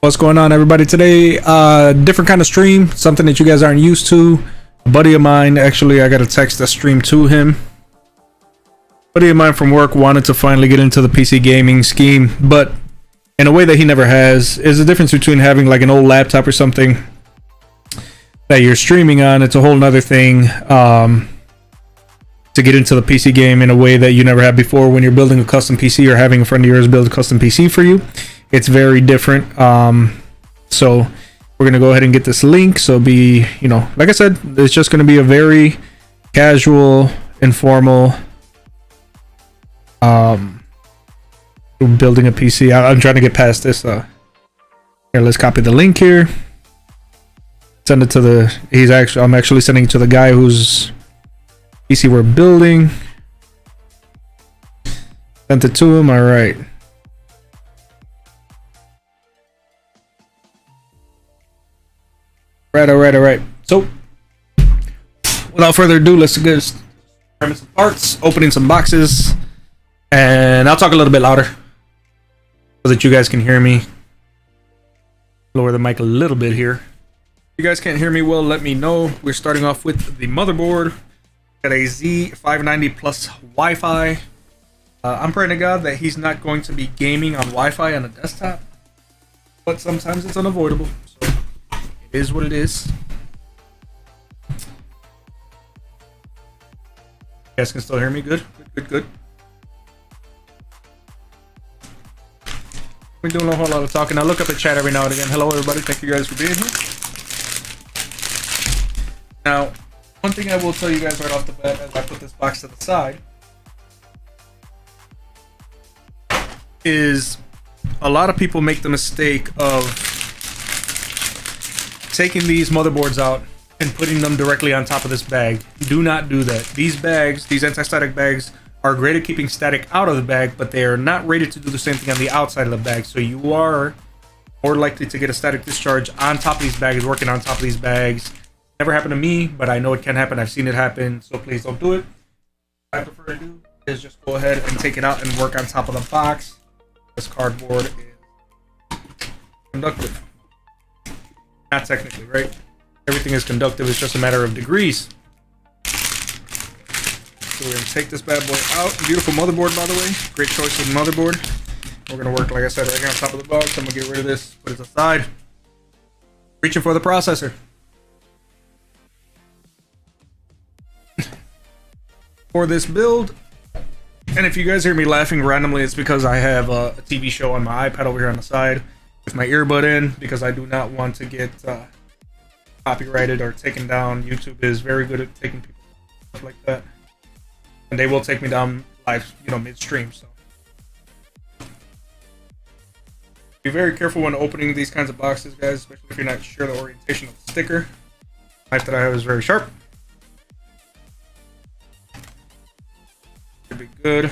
What's going on, everybody? Today, different kind of stream, something that you guys aren't used to. A buddy of mine, actually, I got a text a stream to him. A buddy of mine from work wanted to finally get into the PC gaming scheme, but in a way that he never has. Is the difference between having like an old laptop or something that you're streaming on. It's a whole nother thing to get into the PC game in a way that you never had before. When you're building a custom PC or having a friend of yours build a custom PC for you, it's very different. So we're gonna go ahead and get this link. So be, like I said, it's just gonna be a very casual, informal building a PC. I'm trying to get past this. Here, let's copy the link here. Send it to the. I'm actually sending it to the guy whose PC we're building. Sent it to him. All right. All right. So, without further ado, let's get some parts, opening some boxes, and I'll talk a little bit louder so that you guys can hear me. Lower the mic a little bit here. If you guys can't hear me well, let me know. We're starting off with the motherboard. Got a Z590 plus Wi-Fi. I'm praying to God that he's not going to be gaming on Wi-Fi on a desktop, but sometimes it's unavoidable. So it is what it is. You guys can still hear me? Good. We're doing a whole lot of talking. I look up at chat every now and again. Hello, everybody. Thank you guys for being here. Now, one thing I will tell you guys right off the bat as I put this box to the side is a lot of people make the mistake of taking these motherboards out and putting them directly on top of this bag. Do not do that. These bags, these anti-static bags, are great at keeping static out of the bag, but they are not rated to do the same thing on the outside of the bag. So you are more likely to get a static discharge on top of these bags, working on top of these bags. Never happened to me, but I know it can happen. I've seen it happen, so please don't do it. What I prefer to do is just go ahead and take it out and work on top of the box. This cardboard is conductive. Not technically, right? Everything is conductive. It's just a matter of degrees. So we're going to take this bad boy out. Beautiful motherboard, by the way. Great choice of motherboard. We're going to work, like I said, right here on top of the box. I'm going to get rid of this, put it aside. Reaching for the processor. For this build, and if you guys hear me laughing randomly, it's because I have a TV show on my iPad over here on the side with my earbud in, because I do not want to get copyrighted or taken down. YouTube is very good at taking people stuff like that, and they will take me down live, midstream. So be very careful when opening these kinds of boxes, guys, especially if you're not sure the orientation of the sticker. The knife that I have is very sharp. Should be good.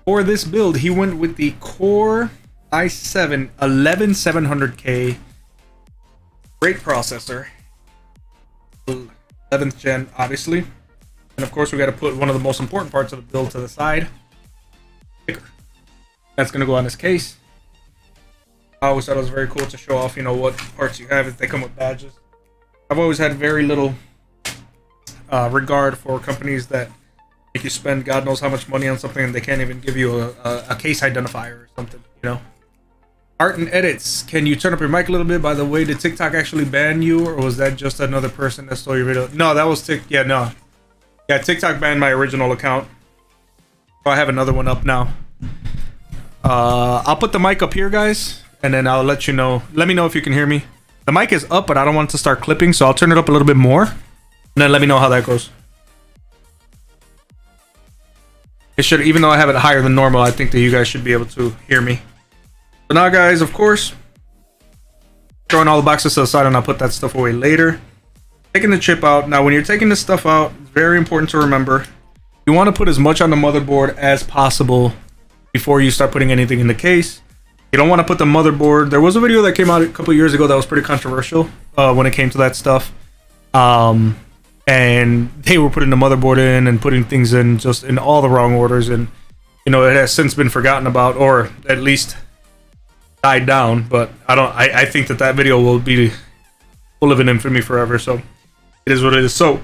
For this build, he went with the Core i7 11700K. Great processor. 11th gen, obviously. And of course, we got to put one of the most important parts of the build to the side. Sticker. That's going to go on this case. I always thought it was very cool to show off, you know, what parts you have if they come with badges. I've always had very little regard for companies that make you spend God knows how much money on something and they can't even give you a case identifier or something, you know. Art and edits. Can you turn up your mic a little bit? By the way, did TikTok actually ban you, or was that just another person that stole your video? No, that was no. Yeah, TikTok banned my original account. So I have another one up now. I'll put the mic up here, guys, and then I'll let you know. Let me know if you can hear me. The mic is up, but I don't want it to start clipping, so I'll turn it up a little bit more, and then let me know how that goes. It should, even though I have it higher than normal, I think that you guys should be able to hear me. So now, guys, of course, throwing all the boxes to the side, and I'll put that stuff away later. Taking the chip out. Now, when you're taking this stuff out, it's very important to remember, you want to put as much on the motherboard as possible before you start putting anything in the case. You don't want to put the motherboard. There was a video that came out a couple years ago that was pretty controversial when it came to that stuff. And they were putting the motherboard in and putting things in just in all the wrong orders. And, you know, it has since been forgotten about, or at least died down. But I think that video will live in infamy forever. So it is what it is. So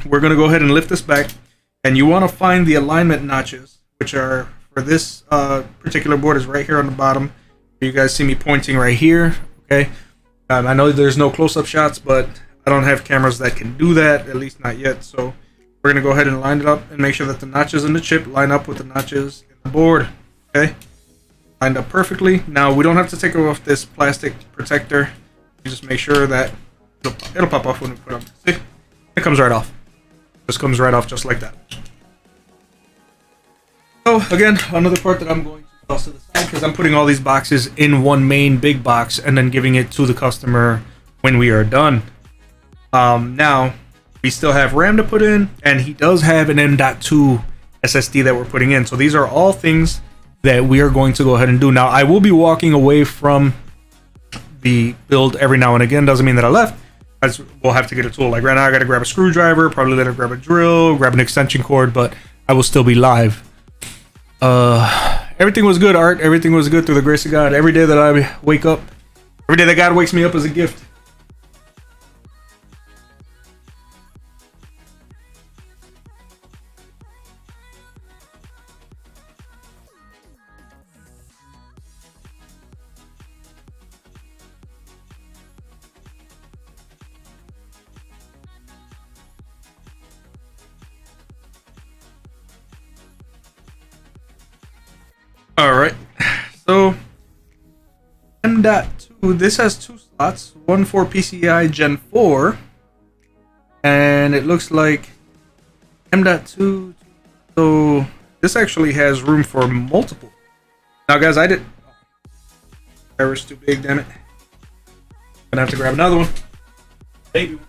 we're going to go ahead and lift this back. And you want to find the alignment notches, which are for this particular board is right here on the bottom. You guys see me pointing right here. Okay. I know there's no close-up shots, but I don't have cameras that can do that, at least not yet. So we're going to go ahead and line it up and make sure that the notches in the chip line up with the notches in the board. Okay. Lined up perfectly. Now we don't have to take off this plastic protector. You just make sure that it'll pop off when we put it on. See? It comes right off. Just comes right off just like that. So again, another part that I'm going to toss to the side because I'm putting all these boxes in one main big box and then giving it to the customer when we are done. Now we still have RAM to put in, and he does have an M.2 SSD that we're putting in. So these are all things that we are going to go ahead and do. Now I will be walking away from the build every now and again. Doesn't mean that I left. We'll have to get a tool. Like right now I got to grab a screwdriver, probably later grab a drill, grab an extension cord, but I will still be live. Everything was good, Art. Everything was good through the grace of God. Every day that I wake up, every day that God wakes me up is a gift. Alright, so M.2, this has two slots, one for PCI Gen 4, and it looks like M.2, so this actually has room for multiple. Now guys, error's too big, damn it. Gonna have to grab another one. Maybe.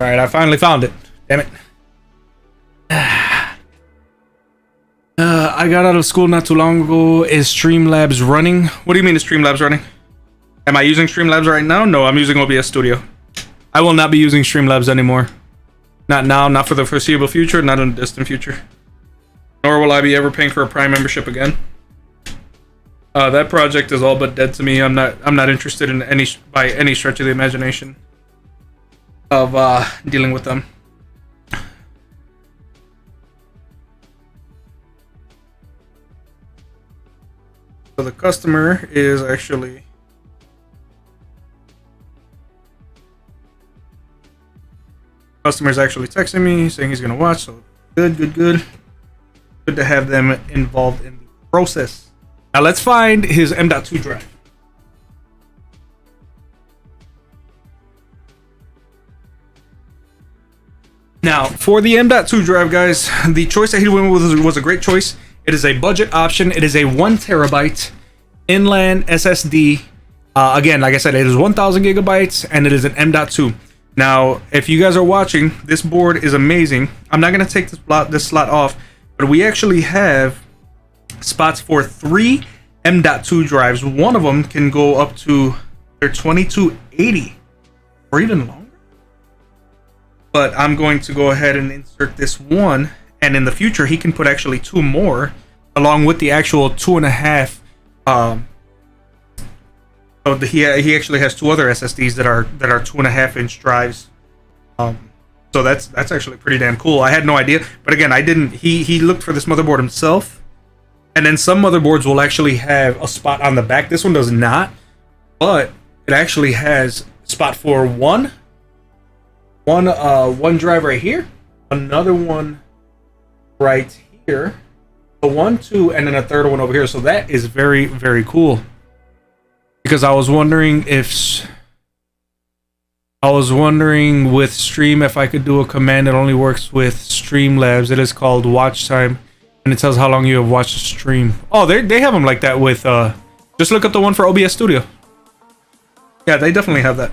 Alright, I finally found it. Damn it. I got out of school not too long ago. Is Streamlabs running? What do you mean is Streamlabs running? Am I using Streamlabs right now? No, I'm using OBS Studio. I will not be using Streamlabs anymore. Not now, not for the foreseeable future, not in the distant future. Nor will I be ever paying for a Prime membership again. That project is all but dead to me. I'm not interested in by any stretch of the imagination of dealing with them. So the customer is actually texting me saying he's gonna watch. So good to have them involved in the process. Now let's find his M.2 drive. Now for the M.2 drive, guys, the choice that he went with was a great choice. It is a budget option. It is a 1 terabyte inland SSD. Again, like I said, it is 1000 gigabytes and it is an M.2. Now, if you guys are watching, this board is amazing. I'm not going to take this slot off, but we actually have spots for 3 M.2 drives. One of them can go up to their 2280 or even longer. But I'm going to go ahead and insert this one, and in the future he can put actually 2 more along with the actual 2.5. So he actually has 2 other SSDs that are 2.5 inch drives. So that's actually pretty damn cool. I had no idea, but again, I didn't. He looked for this motherboard himself, and then some motherboards will actually have a spot on the back. This one does not, but it actually has spot for one drive right here, another one right here, a 1, 2, and then a third one over here. So that is very, very cool. Because I was wondering with Stream if I could do a command that only works with Streamlabs. It is called watch time, and it tells how long you have watched the stream. Oh, they have them like that with just look up the one for OBS Studio. Yeah, they definitely have that.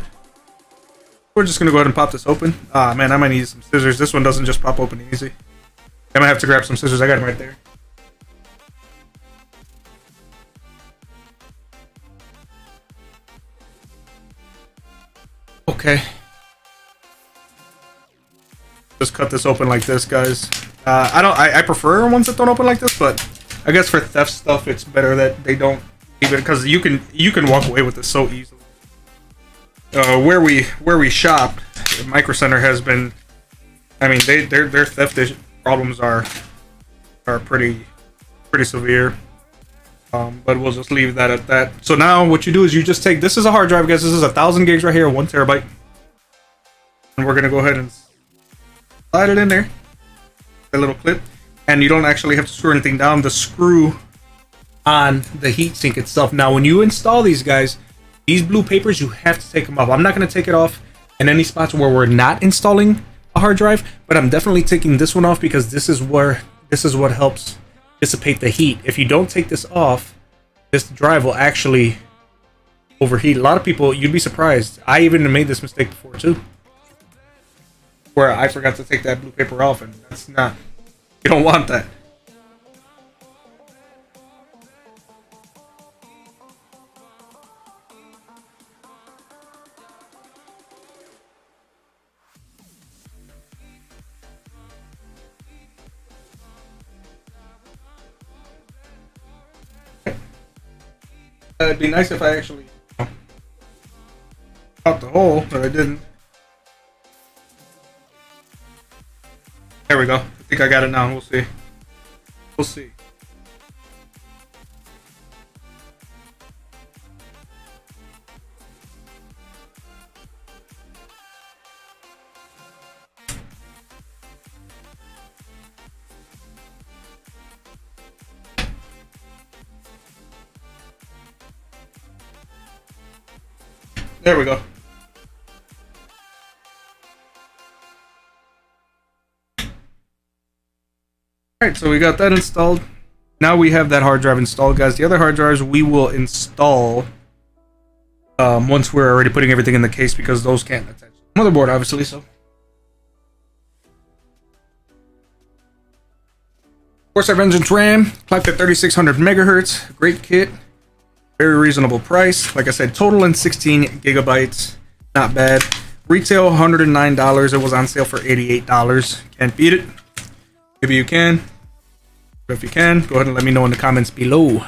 We're just gonna go ahead and pop this open. Ah, man, I might need some scissors. This one doesn't just pop open easy. I might have to grab some scissors. I got them right there. Okay. Just cut this open like this, guys. I prefer ones that don't open like this, but I guess for theft stuff, it's better that they don't leave it, because you can walk away with this so easily. Where we shop, Micro Center has been. I mean, their theft problems are pretty severe. But we'll just leave that at that. So now what you do is you just take, this is a hard drive, guys. This is 1000 gigs right here, 1 terabyte. And we're gonna go ahead and slide it in there, a little clip, and you don't actually have to screw anything down. The screw on the heatsink itself. Now, when you install these, guys, these blue papers, you have to take them off. I'm not gonna take it off in any spots where we're not installing a hard drive, but I'm definitely taking this one off because this is what helps dissipate the heat. If you don't take this off, this drive will actually overheat. A lot of people, you'd be surprised. I even made this mistake before too, where I forgot to take that blue paper off, and that's not, you don't want that. It'd be nice if I actually popped the hole, but I didn't. There we go. I think I got it now. We'll see. We'll see. There we go. Alright, so we got that installed. Now we have that hard drive installed, guys. The other hard drives we will install once we're already putting everything in the case, because those can't attach to the motherboard, obviously. So, Corsair Vengeance RAM, clocked at 3600 megahertz. Great kit. Very reasonable price. Like I said, total in 16 gigabytes. Not bad. Retail $109. It was on sale for $88. Can't beat it. Maybe you can. But if you can, go ahead and let me know in the comments below.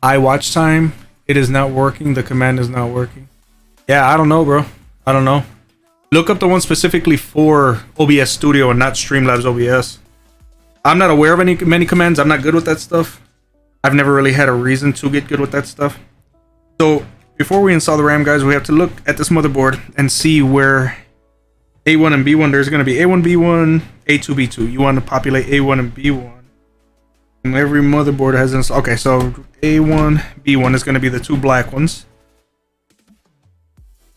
iWatch time. It is not working. The command is not working. Yeah, I don't know, bro. I don't know. Look up the one specifically for OBS Studio and not Streamlabs OBS. I'm not aware of many commands. I'm not good with that stuff. I've never really had a reason to get good with that stuff. So before we install the RAM, guys, we have to look at this motherboard and see where A1 and B1, there's going to be A1, B1, A2, B2. You want to populate A1 and B1. And every motherboard has installed. Okay, so A1, B1 is going to be the two black ones.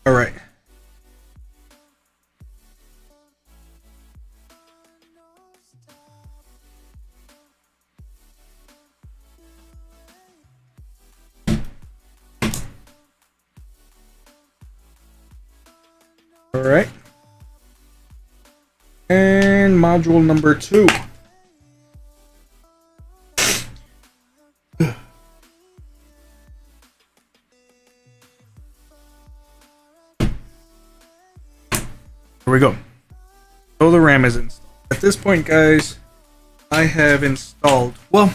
All right. All right. And module number 2. Here we go. So the RAM is installed. At this point, guys, I have installed, well,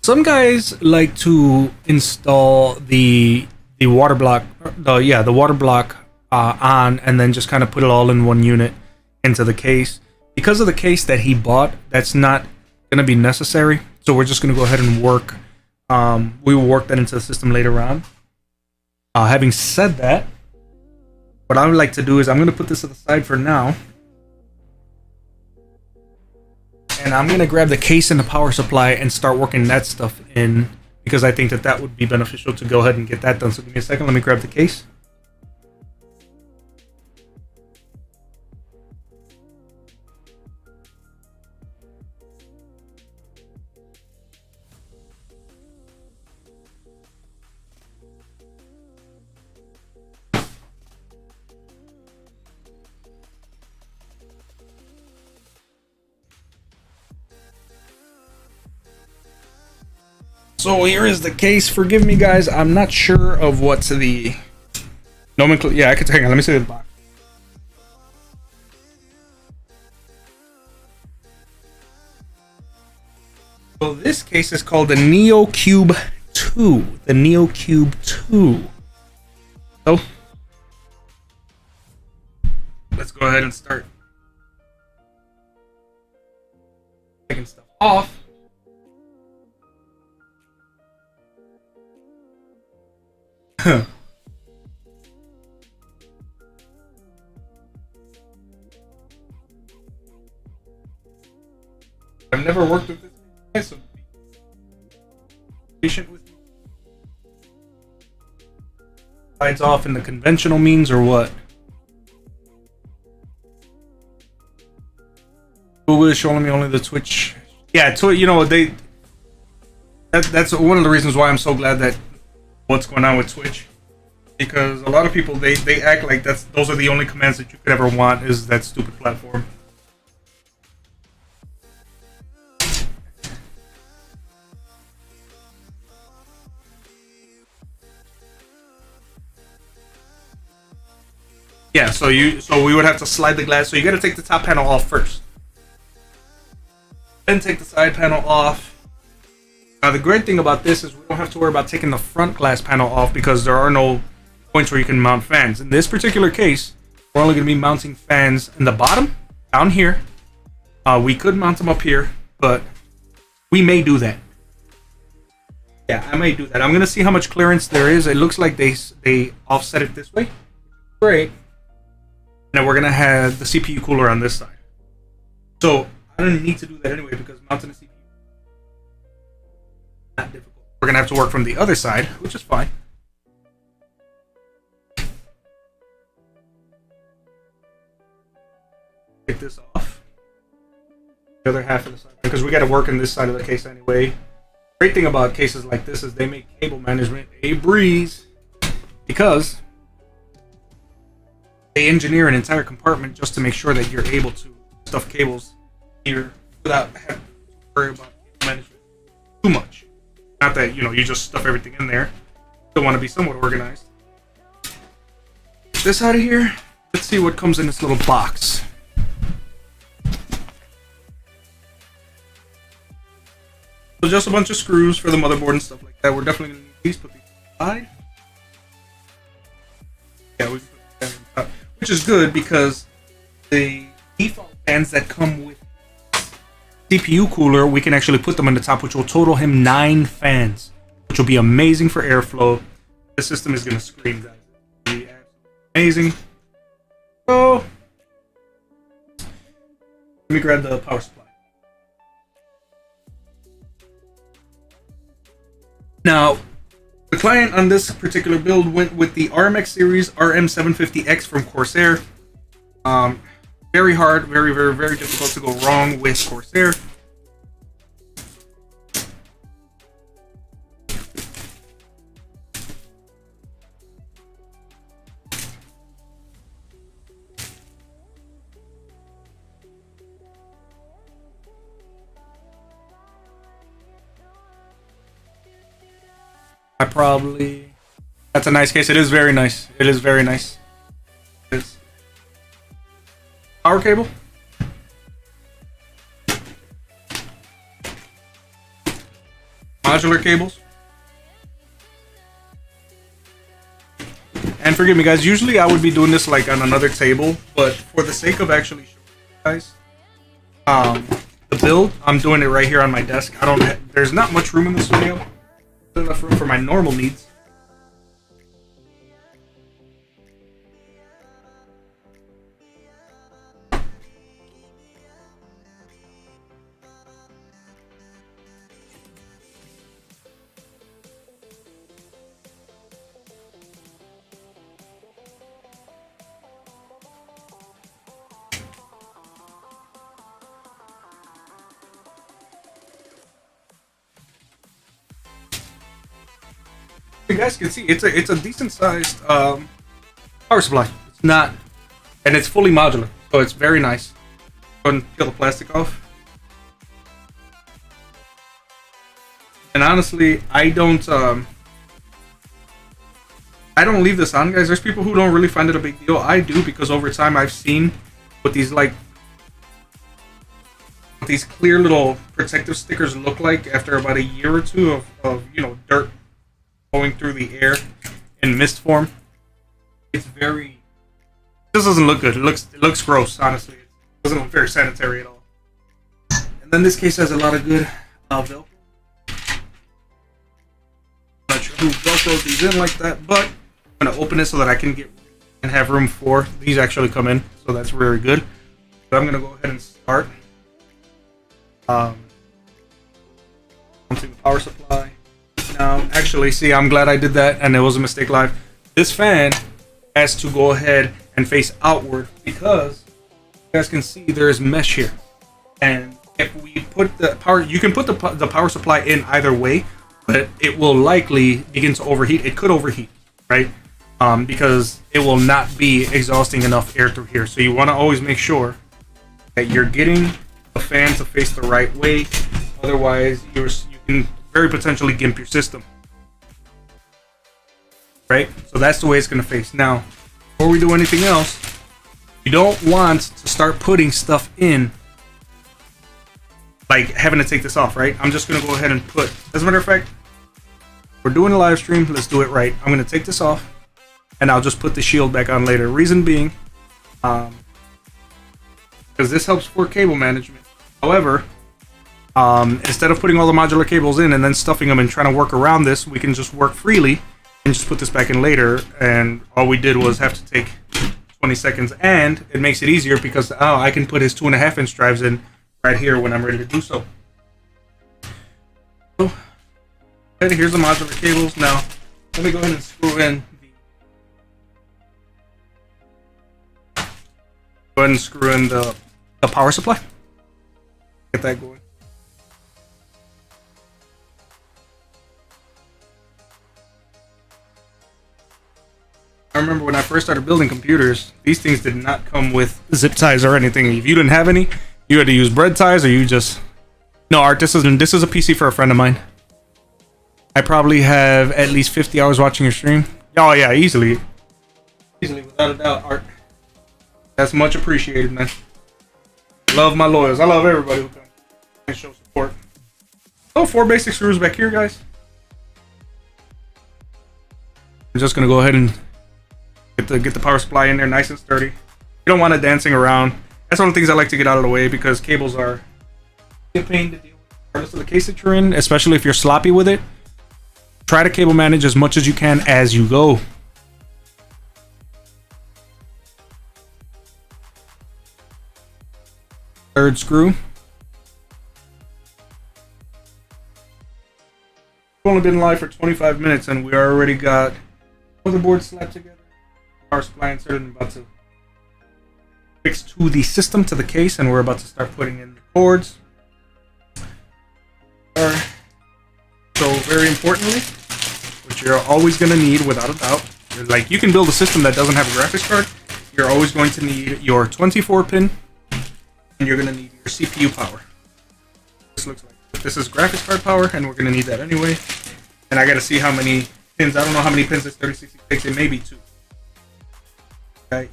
some guys like to install the water block, the water block on, and then just kind of put it all in one unit into the case. Because of the case that he bought, that's not going to be necessary. So we're just going to go ahead and work. We will work that into the system later on. Having said that, what I would like to do is I'm going to put this to the side for now. And I'm going to grab the case and the power supply and start working that stuff in, because I think that that would be beneficial to go ahead and get that done. So give me a second. Let me grab the case. So here is the case. Forgive me, guys. I'm not sure of what's the nomenclature. Yeah, I could hang on. Let me see the box. So this case is called the NeoCube 2. The NeoCube 2. So let's go ahead and start taking stuff off. I've never worked with this guy, so be patient with me. Slides off in the conventional means or what? Google is showing me only the Twitch. Yeah, you know that's one of the reasons why I'm so glad that what's going on with Twitch, because a lot of people they act like those are the only commands that you could ever want, is that stupid platform. Yeah, so we would have to slide the glass. So you got to take the top panel off first, then take the side panel off. Now the great thing about this is we don't have to worry about taking the front glass panel off, because there are no points where you can mount fans. In this particular case, we're only going to be mounting fans in the bottom, down here. We could mount them up here, but we may do that. Yeah, I may do that. I'm going to see how much clearance there is. It looks like they offset it this way. Great. Now we're going to have the CPU cooler on this side. So I don't need to do that anyway, because mounting a CPU not difficult. We're gonna have to work from the other side, which is fine. Take this off. The other half of the side, because we got to work in this side of the case anyway. Great thing about cases like this is they make cable management a breeze, because they engineer an entire compartment just to make sure that you're able to stuff cables here without having to worry about cable management too much. Not that, you just stuff everything in there. Still want to be somewhat organized. Get this out of here. Let's see what comes in this little box. So just a bunch of screws for the motherboard and stuff like that. We're definitely going to need these. Put these aside. Yeah, we put them in, which is good, because the default fans that come with CPU cooler, we can actually put them on the top, which will total him 9 fans, which will be amazing for airflow. This system is going to scream, guys. It'll be amazing. So, let me grab the power supply. Now, the client on this particular build went with the RMX series RM750X from Corsair. Very hard, very difficult to go wrong with Corsair. That's a nice case. It is very nice. It is very nice. It is. Power cable. Modular cables. And forgive me guys, usually I would be doing this like on another table, but for the sake of actually showing you guys the build, I'm doing it right here on my desk. There's not much room in the studio. There's enough room for my normal needs. You guys can see it's a decent sized power supply. It's not, and it's fully modular, so it's very nice. Go ahead and peel the plastic off. And honestly, I don't leave this on, guys. There's people who don't really find it a big deal. I do, because over time I've seen what these clear little protective stickers look like after about a year or two of dirt going through the air in mist form. This doesn't look good. It looks gross, honestly. It doesn't look very sanitary at all. And then this case has a lot of good Velcro. Not sure who Velcroed these in like that, but I'm gonna open it so that I can have room for these actually come in. So that's very good. So I'm gonna go ahead and start. Onto the power supply. Now, actually, see, I'm glad I did that, and it was a mistake live. This fan has to go ahead and face outward because you guys can see there is mesh here. And if we put the power, you can put the power supply in either way, but it will likely begin to overheat. It could overheat, right? Because it will not be exhausting enough air through here. So you want to always make sure that you're getting the fan to face the right way. Otherwise, you can very potentially gimp your system, right? So that's the way it's going to face. Now, before we do anything else, you don't want to start putting stuff in, like having to take this off, right? I'm just going to go ahead and put, as a matter of fact, we're doing a live stream, let's do it right. I'm going to take this off, and I'll just put the shield back on later. Reason being, because this helps for cable management. However, instead of putting all the modular cables in and then stuffing them and trying to work around this, we can just work freely and just put this back in later. And all we did was have to take 20 seconds, and it makes it easier because I can put his 2.5-inch drives in right here when I'm ready to do so. So here's the modular cables. Now let me go ahead and screw in the power supply. Get that going. I remember when I first started building computers, these things did not come with zip ties or anything. If you didn't have any, you had to use bread ties, or you just... No, Art, this is a PC for a friend of mine. I probably have at least 50 hours watching your stream. Oh yeah, easily. Easily, without a doubt, Art. That's much appreciated, man. Love my loyals. I love everybody who comes and show support. Oh, 4 basic screws back here, guys. I'm just gonna go ahead and get the power supply in there nice and sturdy. You don't want it dancing around. That's one of the things I like to get out of the way, because cables are a pain to deal with, regardless of the case that you're in, especially if you're sloppy with it. Try to cable manage as much as you can as you go. Third screw. We've only been live for 25 minutes and we already got motherboard slapped together, power supply inserted, and about to fix to the system, to the case, and we're about to start putting in the cords. So very importantly, which you're always going to need without a doubt, like you can build a system that doesn't have a graphics card, you're always going to need your 24 pin, and you're going to need your CPU power. This looks like this is graphics card power, and we're going to need that anyway. And I got to see how many pins. I don't know how many pins this 3060 takes. It may be 2. Okay.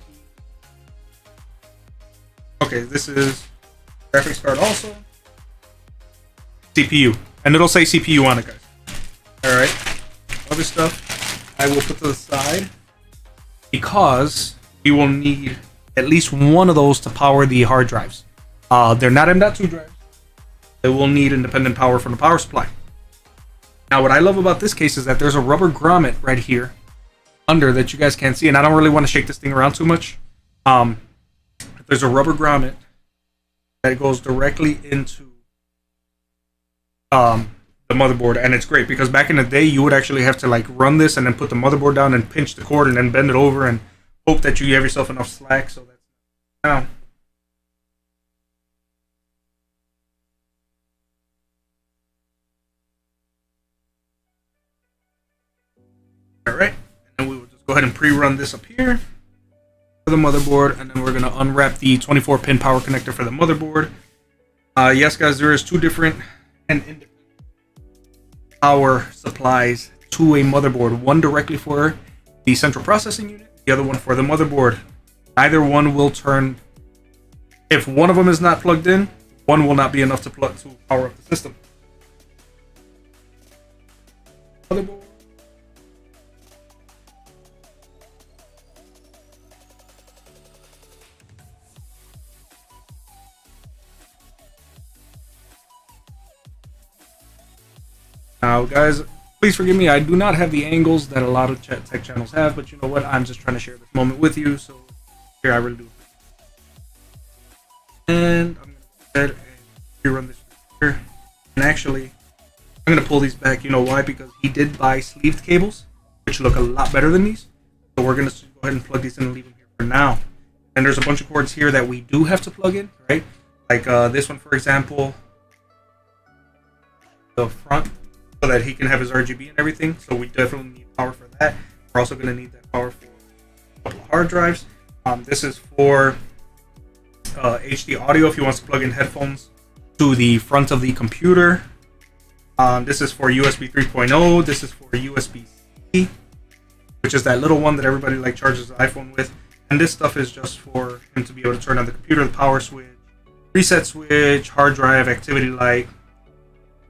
Okay, this is graphics card also. CPU. And it'll say CPU on it, guys. Alright. Other stuff I will put to the side because we will need at least one of those to power the hard drives. They're not M.2 drives. They will need independent power from the power supply. Now, what I love about this case is that there's a rubber grommet right here under that you guys can't see, and I don't really want to shake this thing around too much. There's a rubber grommet that goes directly into the motherboard, and it's great because back in the day you would actually have to like run this and then put the motherboard down and pinch the cord and then bend it over and hope that you have yourself enough slack so that's down. Alright, and then we will just go ahead and pre-run this up here for the motherboard, and then we're going to unwrap the 24 pin power connector for the motherboard. Yes guys, there is 2 different and independent power supplies to a motherboard. One directly for the central processing unit, the other one for the motherboard. Either one will turn, if one of them is not plugged in, one will not be enough to plug to power up the system. Motherboard. Now, guys, please forgive me. I do not have the angles that a lot of tech channels have, but you know what? I'm just trying to share this moment with you, so here I really do. And I'm going to go ahead and rerun this here. And actually, I'm going to pull these back. You know why? Because he did buy sleeved cables, which look a lot better than these. So we're going to go ahead and plug these in and leave them here for now. And there's a bunch of cords here that we do have to plug in, right? Like this one, for example, the front, so that he can have his RGB and everything. So we definitely need power for that. We're also going to need that power for a couple of hard drives. This is for HD audio if he wants to plug in headphones to the front of the computer. This is for USB 3.0. This is for USB-C, which is that little one that everybody like charges the iPhone with. And this stuff is just for him to be able to turn on the computer, the power switch, reset switch, hard drive, activity light.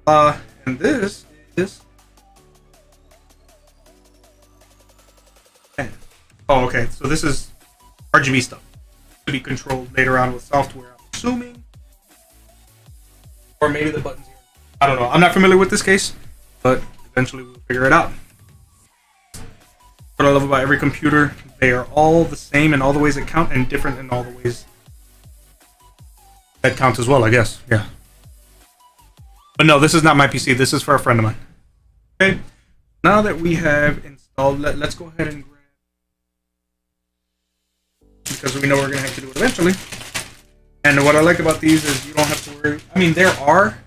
And this is... Oh, okay. So this is RGB stuff to be controlled later on with software, I'm assuming. Or maybe the buttons here. I don't know. I'm not familiar with this case, but eventually we'll figure it out. What I love about every computer, they are all the same in all the ways that count and different in all the ways that count as well, I guess. Yeah. But no, this is not my PC. This is for a friend of mine. Okay. Now that we have installed, let's go ahead and grab, because we know we're going to have to do it eventually. And what I like about these is you don't have to worry. I mean, there are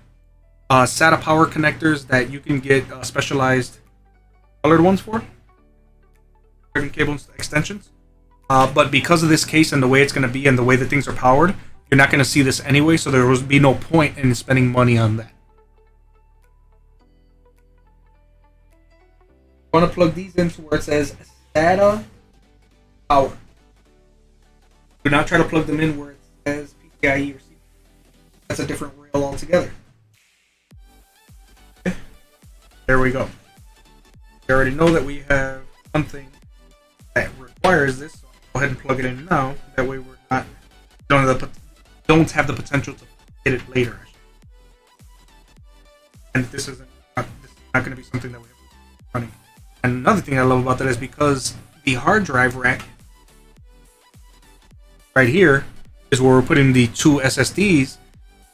SATA power connectors that you can get specialized colored ones for. Cable extensions. But because of this case and the way it's going to be and the way that things are powered, you're not going to see this anyway, so there will be no point in spending money on that. I want to plug these into where it says SATA power. Do not try to plug them in where it says PCIe or CPU. That's a different rail altogether. Okay. There we go. We already know that we have one thing that requires this, so I'll go ahead and plug it in now. That way we're not don't have the potential to hit it later. and this is not going to be something that we have running. And another thing I love about that is because the hard drive rack right here is where we're putting the 2 SSDs.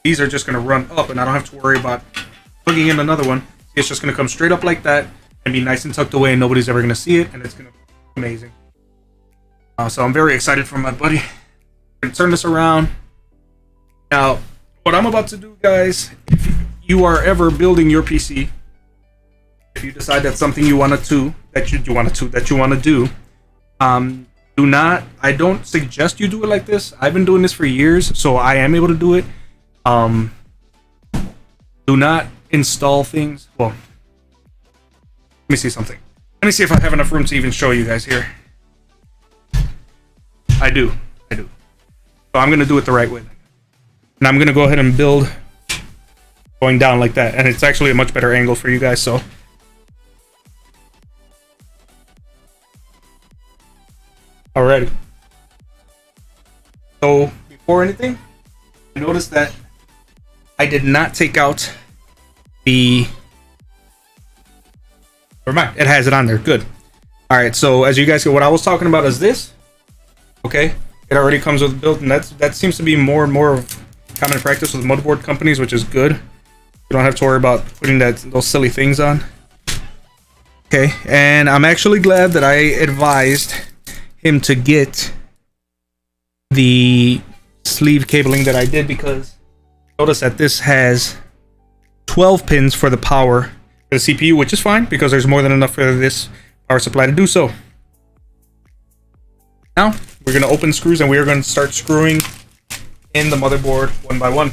These are just going to run up, and I don't have to worry about plugging in another one. It's just going to come straight up like that and be nice and tucked away, and nobody's ever going to see it, and it's going to be amazing. So I'm very excited for my buddy. I'm going to turn this around. Now, what I'm about to do, guys, if you are ever building your PC, if you decide that's something you want to do, do not. I don't suggest you do it like this. I've been doing this for years, so I am able to do it. Do not install things. Well, let me see something. Let me see if I have enough room to even show you guys here. I do. So I'm gonna do it the right way. And I'm gonna go ahead and build going down like that, and it's actually a much better angle for you guys. So. Alrighty. So before anything, notice that I did not take out the. Never mind. It has it on there. Good. All right. So as you guys see, what I was talking about is this. Okay. It already comes with built, and that seems to be more and more of common practice with motherboard companies, which is good. You don't have to worry about putting those silly things on. Okay. And I'm actually glad that I advised him to get the sleeve cabling that I did, because notice that this has 12 pins for the power for the CPU, which is fine because there's more than enough for this power supply to do so. Now we're going to open screws and we are going to start screwing in the motherboard one by one.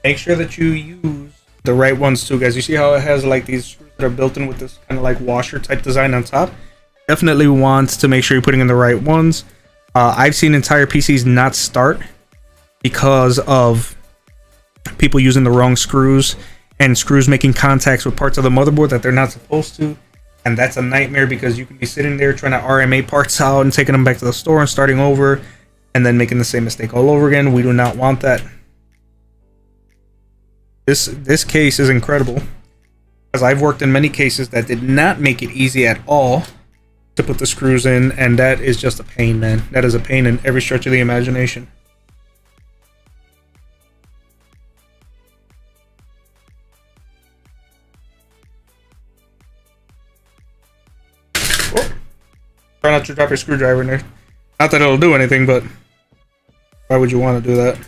Make sure that you use the right ones too, guys. You see how it has like these screws that are built in with this kind of like washer type design on top? Definitely want to make sure you're putting in the right ones. I've seen entire PCs not start because of people using the wrong screws, and screws making contacts with parts of the motherboard that they're not supposed to. And that's a nightmare because you can be sitting there trying to RMA parts out and taking them back to the store and starting over and then making the same mistake all over again. We do not want that. This case is incredible, because I've worked in many cases that did not make it easy at all to put the screws in, and that is just a pain, man. That is a pain in every stretch of the imagination. Oh, try not to drop your screwdriver in there. Not that it'll do anything, but why would you want to do that?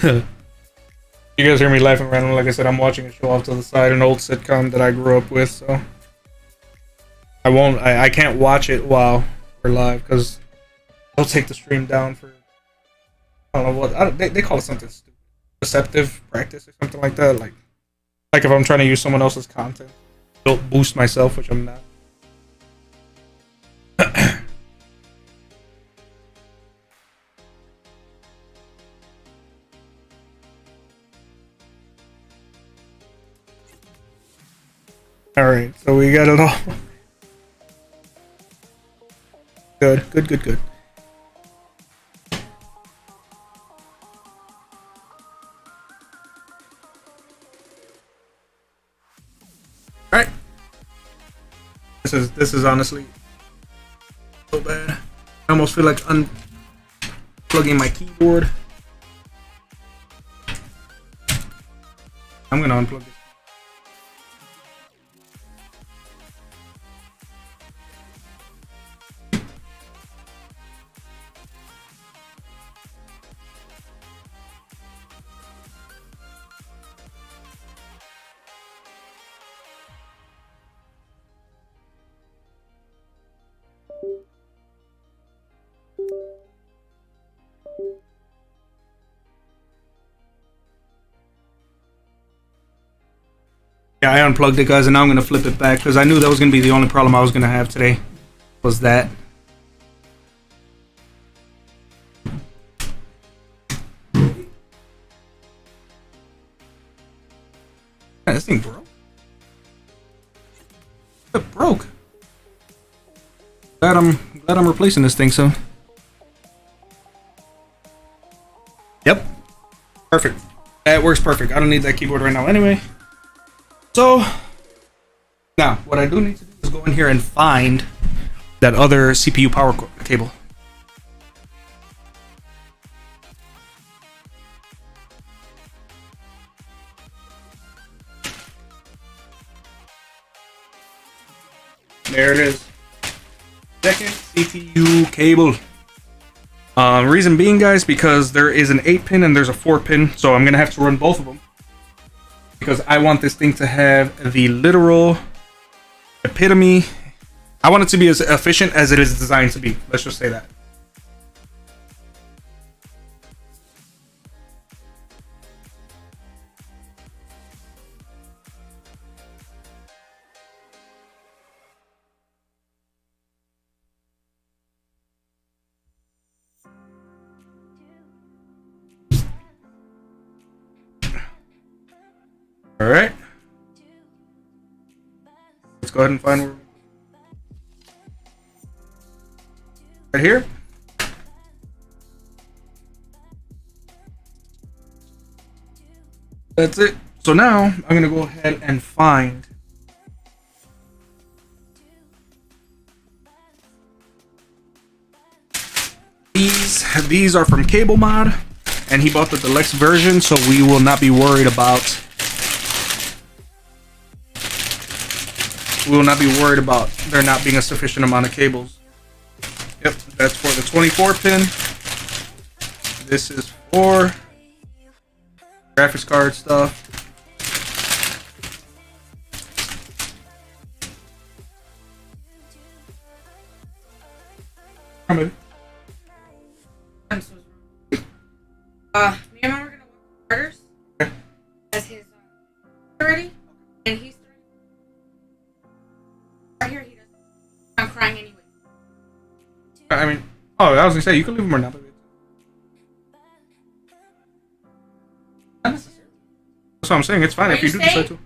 You guys hear me laughing randomly. Like I said, I'm watching a show off to the side, an old sitcom that I grew up with, so I can't watch it while we're live because they'll take the stream down for, I don't know what, they call it something stupid, deceptive practice or something like that. Like if I'm trying to use someone else's content, don't boost myself, which I'm not. Alright, so we got it all. Good. Alright. This is honestly so bad. I almost feel like unplugging my keyboard. I'm gonna unplug this. Yeah, I unplugged it, guys, and now I'm gonna flip it back because I knew that was gonna be the only problem I was gonna have today. Was that? Man, this thing broke. It broke. Glad I'm replacing this thing soon. Yep. Perfect. That works perfect. I don't need that keyboard right now anyway. So now what I do need to do is go in here and find that other CPU power cable. There it is. Second CPU cable. Reason being, guys, because there is an 8-pin and there's a 4-pin, so I'm gonna have to run both of them because I want this thing to have the literal epitome. I want it to be as efficient as it is designed to be. Let's just say that. All right. Let's go ahead and find where. Right here. That's it. So now I'm gonna go ahead and find these. These are from Cable Mod, and he bought the deluxe version, so we will not be worried about. We will not be worried about there not being a sufficient amount of cables. Yep, that's for the 24 pin. This is for graphics card stuff. Me and Mom are gonna work Carter's as his already, and he's right here. He doesn't. I'm crying anyway. I mean, oh, I was gonna say you can leave them or not. Not necessary. That's what I'm saying. It's fine if you do decide to.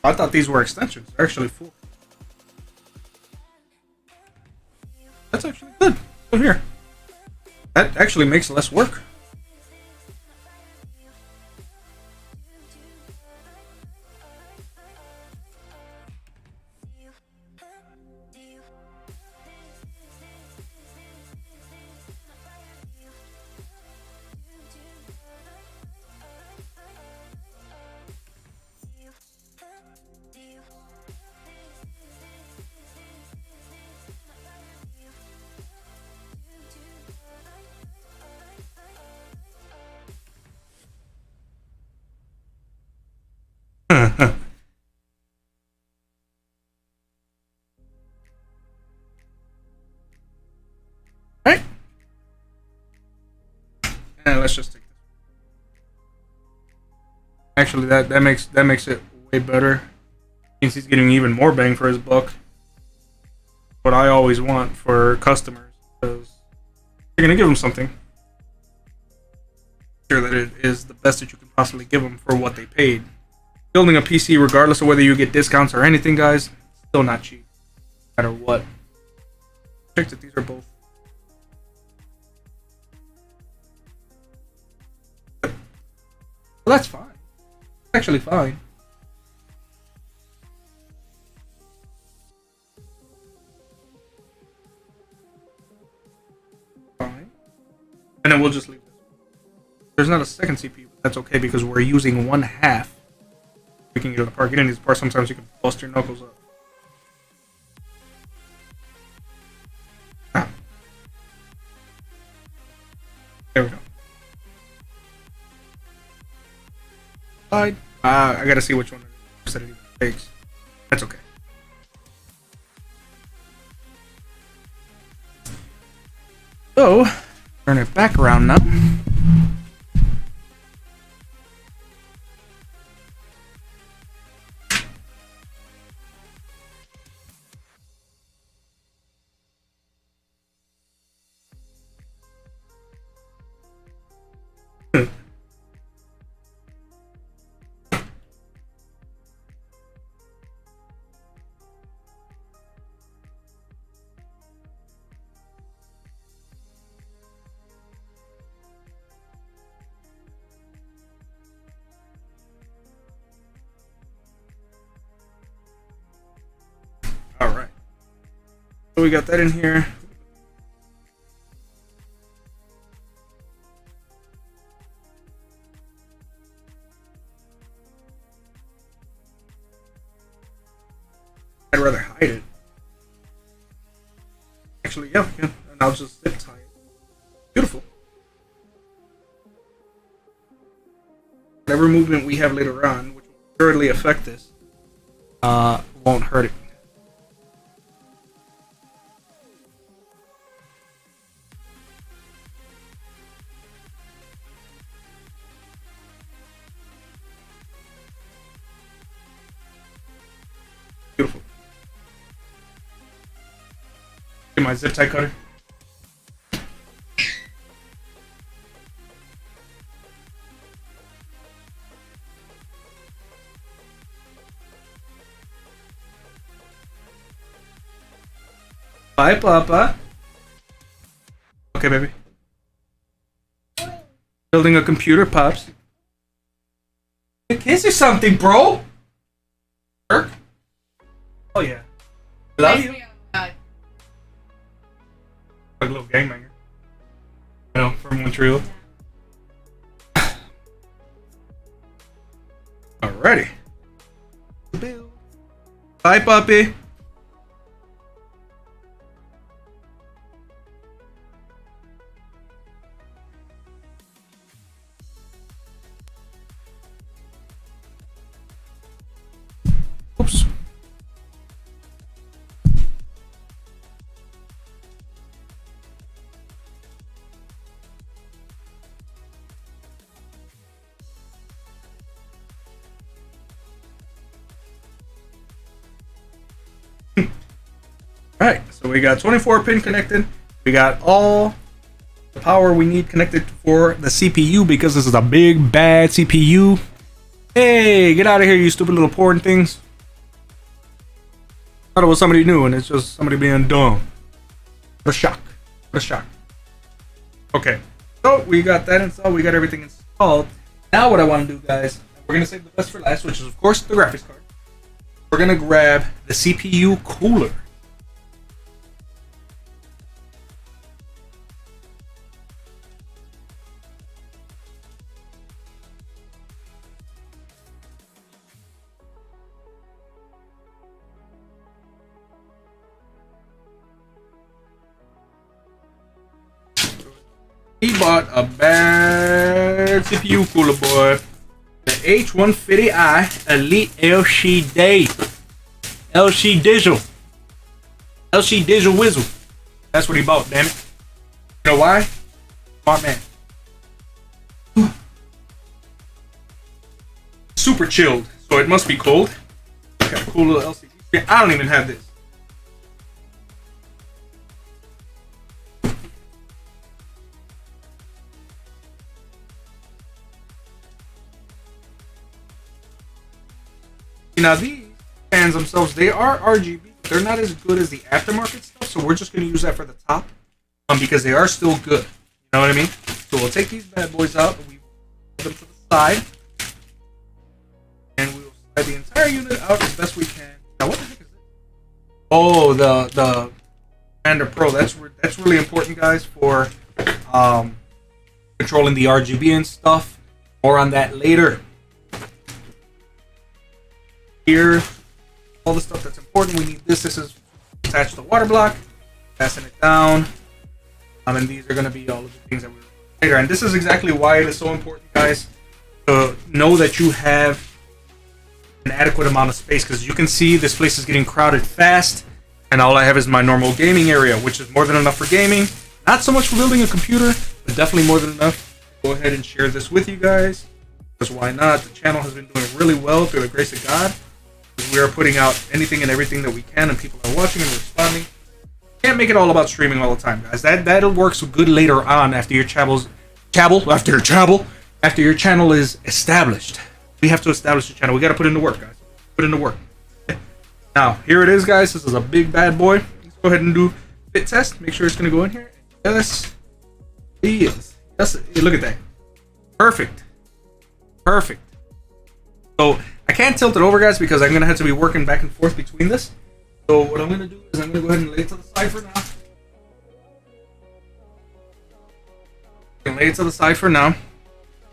I thought these were extensions. They're actually full. That's actually good. So here. That actually makes less work. Right? And let's just take this. Actually, that makes it way better. Means he's getting even more bang for his buck. What I always want for customers, because you're gonna give them something. Sure that it is the best that you can possibly give them for what they paid. Building a PC, regardless of whether you get discounts or anything, guys, still not cheap, no matter what. Check that these are both. Well, that's fine. It's actually fine. Fine. And then we'll just leave this. there's not a second CPU, but that's okay because we're using one half. We can get it apart. Getting these parts, sometimes you can bust your knuckles up. Ah. There we go. I gotta see which one it even takes. That's okay. So, turn it back around now. Alright. So we got that in here. I'd rather hide it. Actually, yeah, and I'll just zip tie it. Beautiful. Whatever movement we have later on, which will greatly affect this, won't hurt it. Beautiful. Get my zip tie cutter. Bye, Papa. Okay, baby. Building a computer, Pops. Kiss or something, bro? Kirk? Oh, yeah. Love you. Like a little gangbanger. You know, from Montreal. Alrighty. Bye, puppy. Oops. Alright, so we got 24 pin connected. We got all the power we need connected for the CPU because this is a big bad CPU. Hey, get out of here, you stupid little porn things. Thought it was somebody new and it's just somebody being dumb. What a shock. What a shock. Okay, so we got that installed. We got everything installed. Now what I want to do, guys, we're going to save the best for last, which is of course the graphics card. We're going to grab the CPU cooler. He bought a bad CPU cooler, boy. The H150i Elite LC LC Digital. LC Digital Whizzle. That's what he bought, damn it. You know why? Smart man. Super chilled, so it must be cold. Got a cool little LCD. I don't even have this. Now these fans themselves, they are RGB. They're not as good as the aftermarket stuff, so we're just going to use that for the top because they are still good. You know what I mean? So we'll take these bad boys out, and we put them to the side, and we will slide the entire unit out as best we can. Now what the heck is this? Oh, the Commander Pro. That's really important, guys, for controlling the RGB and stuff. More on that later. Here, all the stuff that's important. We need this. This is attached to the water block. Passing it down. And these are going to be all of the things that we're later. And this is exactly why it is so important, guys, to know that you have an adequate amount of space, because you can see this place is getting crowded fast, and all I have is my normal gaming area, which is more than enough for gaming. Not so much for building a computer, but definitely more than enough. Go ahead and share this with you guys, because why not? The channel has been doing really well through the grace of God. We are putting out anything and everything that we can, and people are watching and responding. Can't make it all about streaming all the time, guys. That works good later on after your channel is established. We have to establish the channel. We got to put in the work, guys. Put in the work. Now, here it is, guys. This is a big bad boy. Let's go ahead and do fit test. Make sure it's going to go in here. Yes. Yes. Look at that. Perfect. Perfect. So, I can't tilt it over, guys, because I'm going to have to be working back and forth between this. So, what I'm going to do is I'm going to go ahead and lay it to the side for now. I'm going to lay it to the side for now.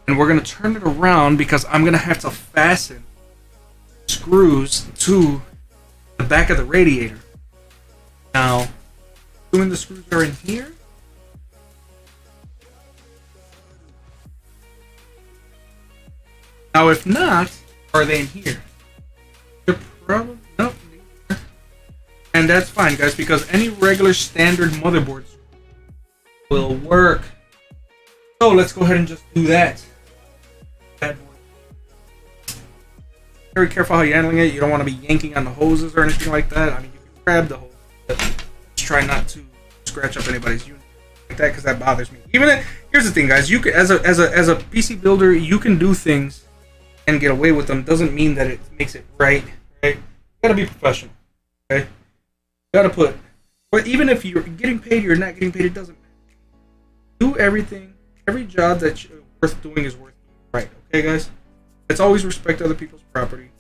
And we're going to turn it around because I'm going to have to fasten screws to the back of the radiator. Now, assuming the screws are in here. Now, if not, are they in here? They're probably... Nope. And that's fine, guys, because any regular standard motherboard will work. So, let's go ahead and just do that. Very careful how you're handling it. You don't want to be yanking on the hoses or anything like that. I mean, you can grab the hose, but just try not to scratch up anybody's unit like that, because that bothers me. Here's the thing, guys. You can, as a PC builder, you can do things and get away with them. Doesn't mean that it makes it right. Right? You gotta be professional. Okay? You gotta put. But even if you're getting paid, you're not getting paid. It doesn't matter. Do everything. Every job that's worth doing is worth doing right. Okay, guys. Let's always respect other people's property.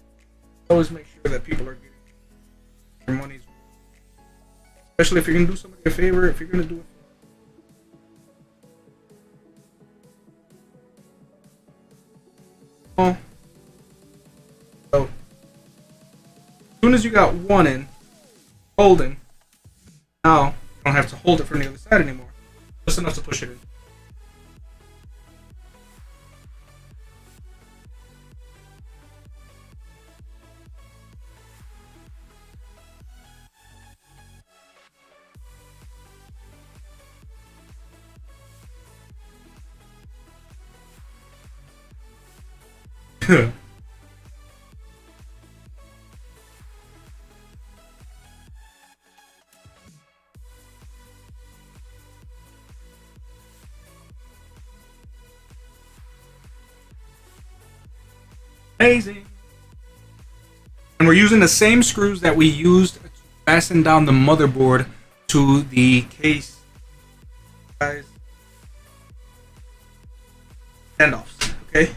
Always make sure that people are getting their money's worth. Especially if you're going to do somebody a favor, if you're going to do it. Oh. So, as soon as you got one in, holding, now you don't have to hold it from the other side anymore. Just enough to push it in. Amazing. And we're using the same screws that we used to fasten down the motherboard to the case, guys. Standoffs, okay?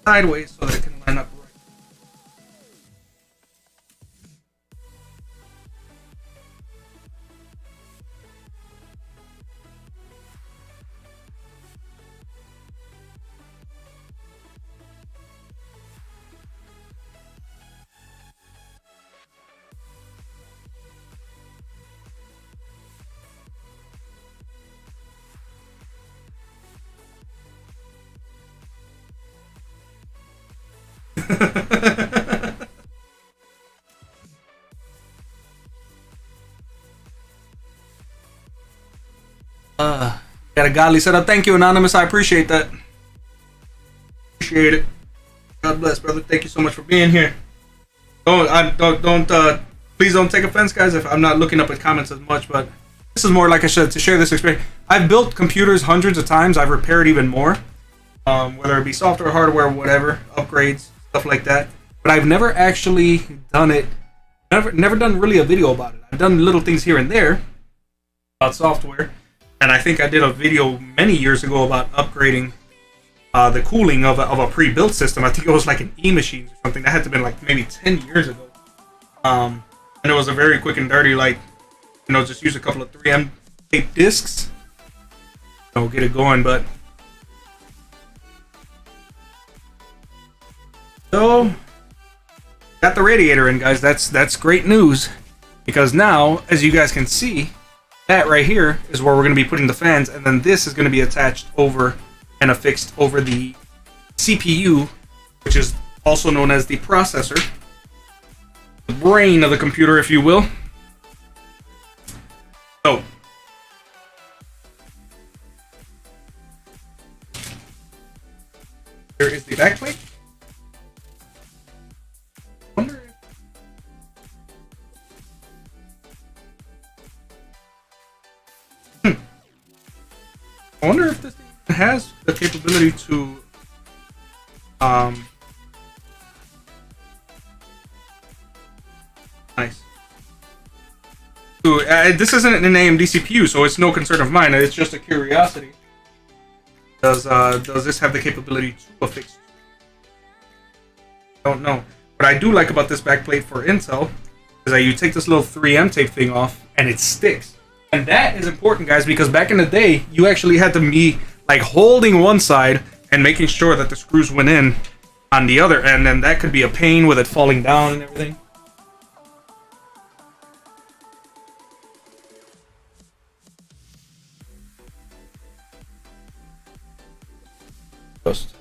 Sideways so that it can line up right. Got a godly setup. Thank you, Anonymous. I appreciate that. Appreciate it. God bless, brother. Thank you so much for being here. Please don't take offense, guys, if I'm not looking up at comments as much, but this is more like I said to share this experience. I've built computers hundreds of times. I've repaired even more, whether it be software, hardware, whatever, upgrades, stuff like that. But I've never actually done it. Never done really a video about it. I've done little things here and there about software, and I think I did a video many years ago about upgrading the cooling of a pre-built system. I think it was like an E-machines or something. That had to have been like maybe 10 years ago. And it was a very quick and dirty, like, you know, just use a couple of 3M tape discs, you know, get it going. But so got the radiator in, guys. That's great news, because now, as you guys can see, that right here is where we're going to be putting the fans, and then this is going to be attached over and affixed over the CPU, which is also known as the processor, the brain of the computer, if you will. So here is the backplate. I wonder if this thing has the capability to nice. This isn't an AMD CPU, so it's no concern of mine. It's just a curiosity. Does this have the capability to affix? I don't know. What I do like about this backplate for Intel is that you take this little 3M tape thing off and it sticks. And that is important, guys, because back in the day, you actually had to be like holding one side and making sure that the screws went in on the other, and then that could be a pain with it falling down and everything. Just.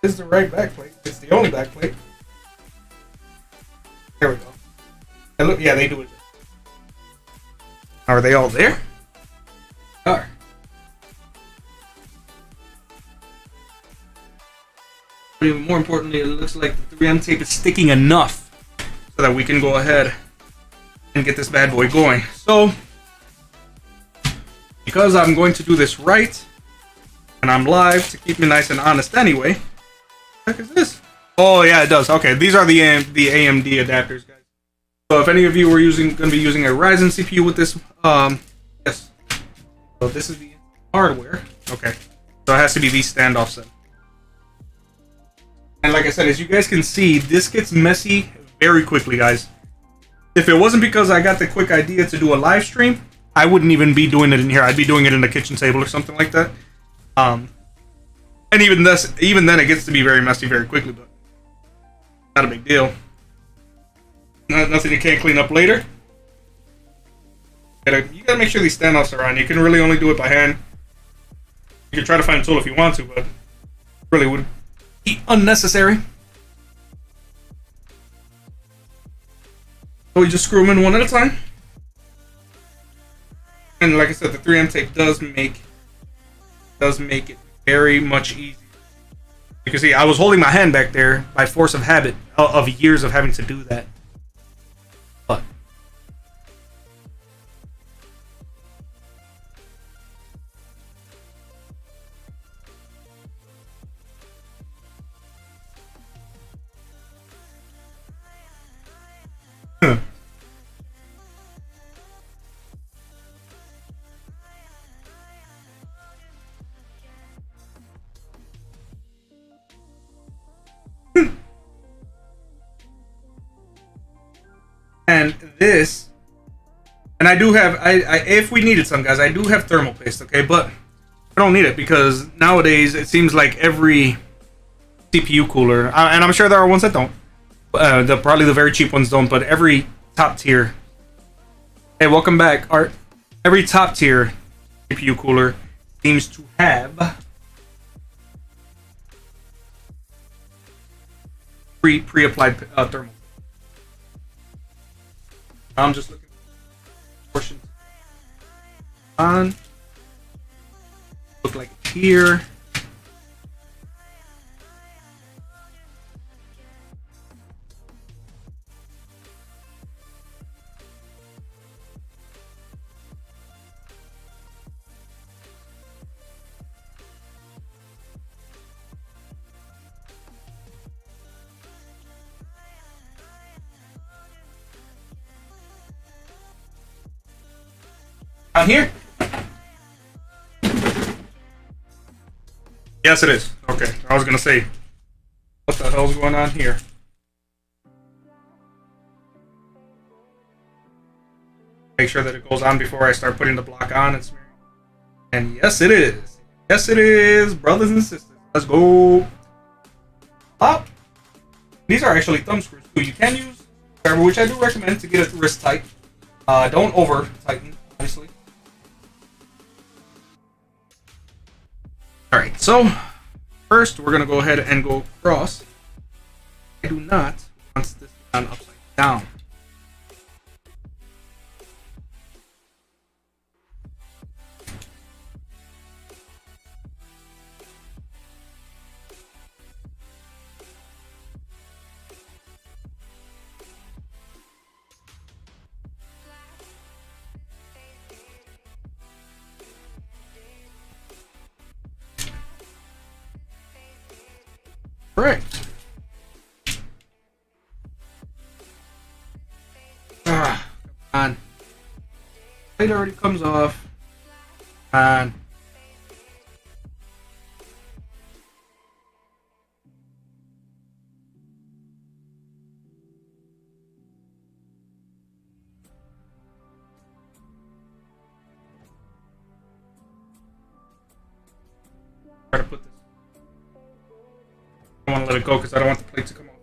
This is the right backplate. It's the only backplate. There we go. And look, yeah, they do it. Are they all there? They are. But even more importantly, it looks like the 3M tape is sticking enough so that we can go ahead and get this bad boy going. So, because I'm going to do this right, and I'm live to keep me nice and honest anyway. What the heck is this? Oh yeah, it does. Okay, these are the AMD adapters, guys. So if any of you were going to be using a Ryzen CPU with this, yes. So this is the hardware. Okay, so it has to be these standoffs then. And like I said, as you guys can see, this gets messy very quickly, guys. If it wasn't because I got the quick idea to do a live stream, I wouldn't even be doing it in here. I'd be doing it in the kitchen table or something like that. And even then, it gets to be very messy very quickly, but not a big deal. Nothing you can't clean up later. You gotta make sure these standoffs are on. You can really only do it by hand. You can try to find a tool if you want to, but really would be unnecessary. So we just screw them in one at a time. And like I said, the 3M tape does make it very much easier. You can see I was holding my hand back there by force of habit of years of having to do that. But and this, and I do have, I if we needed some, guys, I do have thermal paste, okay, but I don't need it because nowadays it seems like every CPU cooler, and I'm sure there are ones that don't, probably the very cheap ones don't, but every top tier, hey, welcome back, Art, every top tier CPU cooler seems to have pre-applied thermal. I'm just looking for portions on. Look like here. Down here? Yes, it is. Okay, I was gonna say, what the hell's going on here? Make sure that it goes on before I start putting the block on and smearing. And yes, it is. Yes, it is, brothers and sisters. Let's go. Up. These are actually thumb screws too. You can use screwdriver, which I do recommend to get it wrist tight. Don't over tighten, obviously. All right, so first we're gonna go ahead and go across. I do not want this done upside down. Correct. Come on. Plate already comes off. And try to put this. I don't want to let it go because I don't want the plate to come off.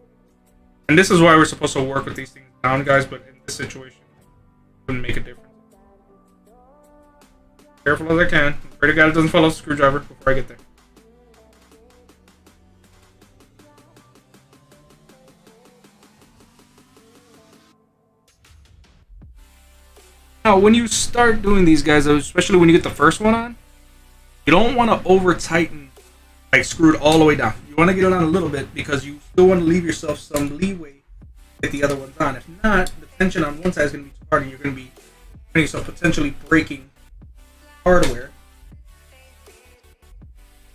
And this is why we're supposed to work with these things down, guys, but in this situation, it wouldn't make a difference. Careful as I can. Pray to God it doesn't fall off the screwdriver before I get there. Now, when you start doing these, guys, especially when you get the first one on, you don't want to over tighten, like screw it all the way down. You want to get it on a little bit because you still want to leave yourself some leeway to get the other ones on. If not, the tension on one side is going to be too hard and you're going to be putting yourself potentially breaking hardware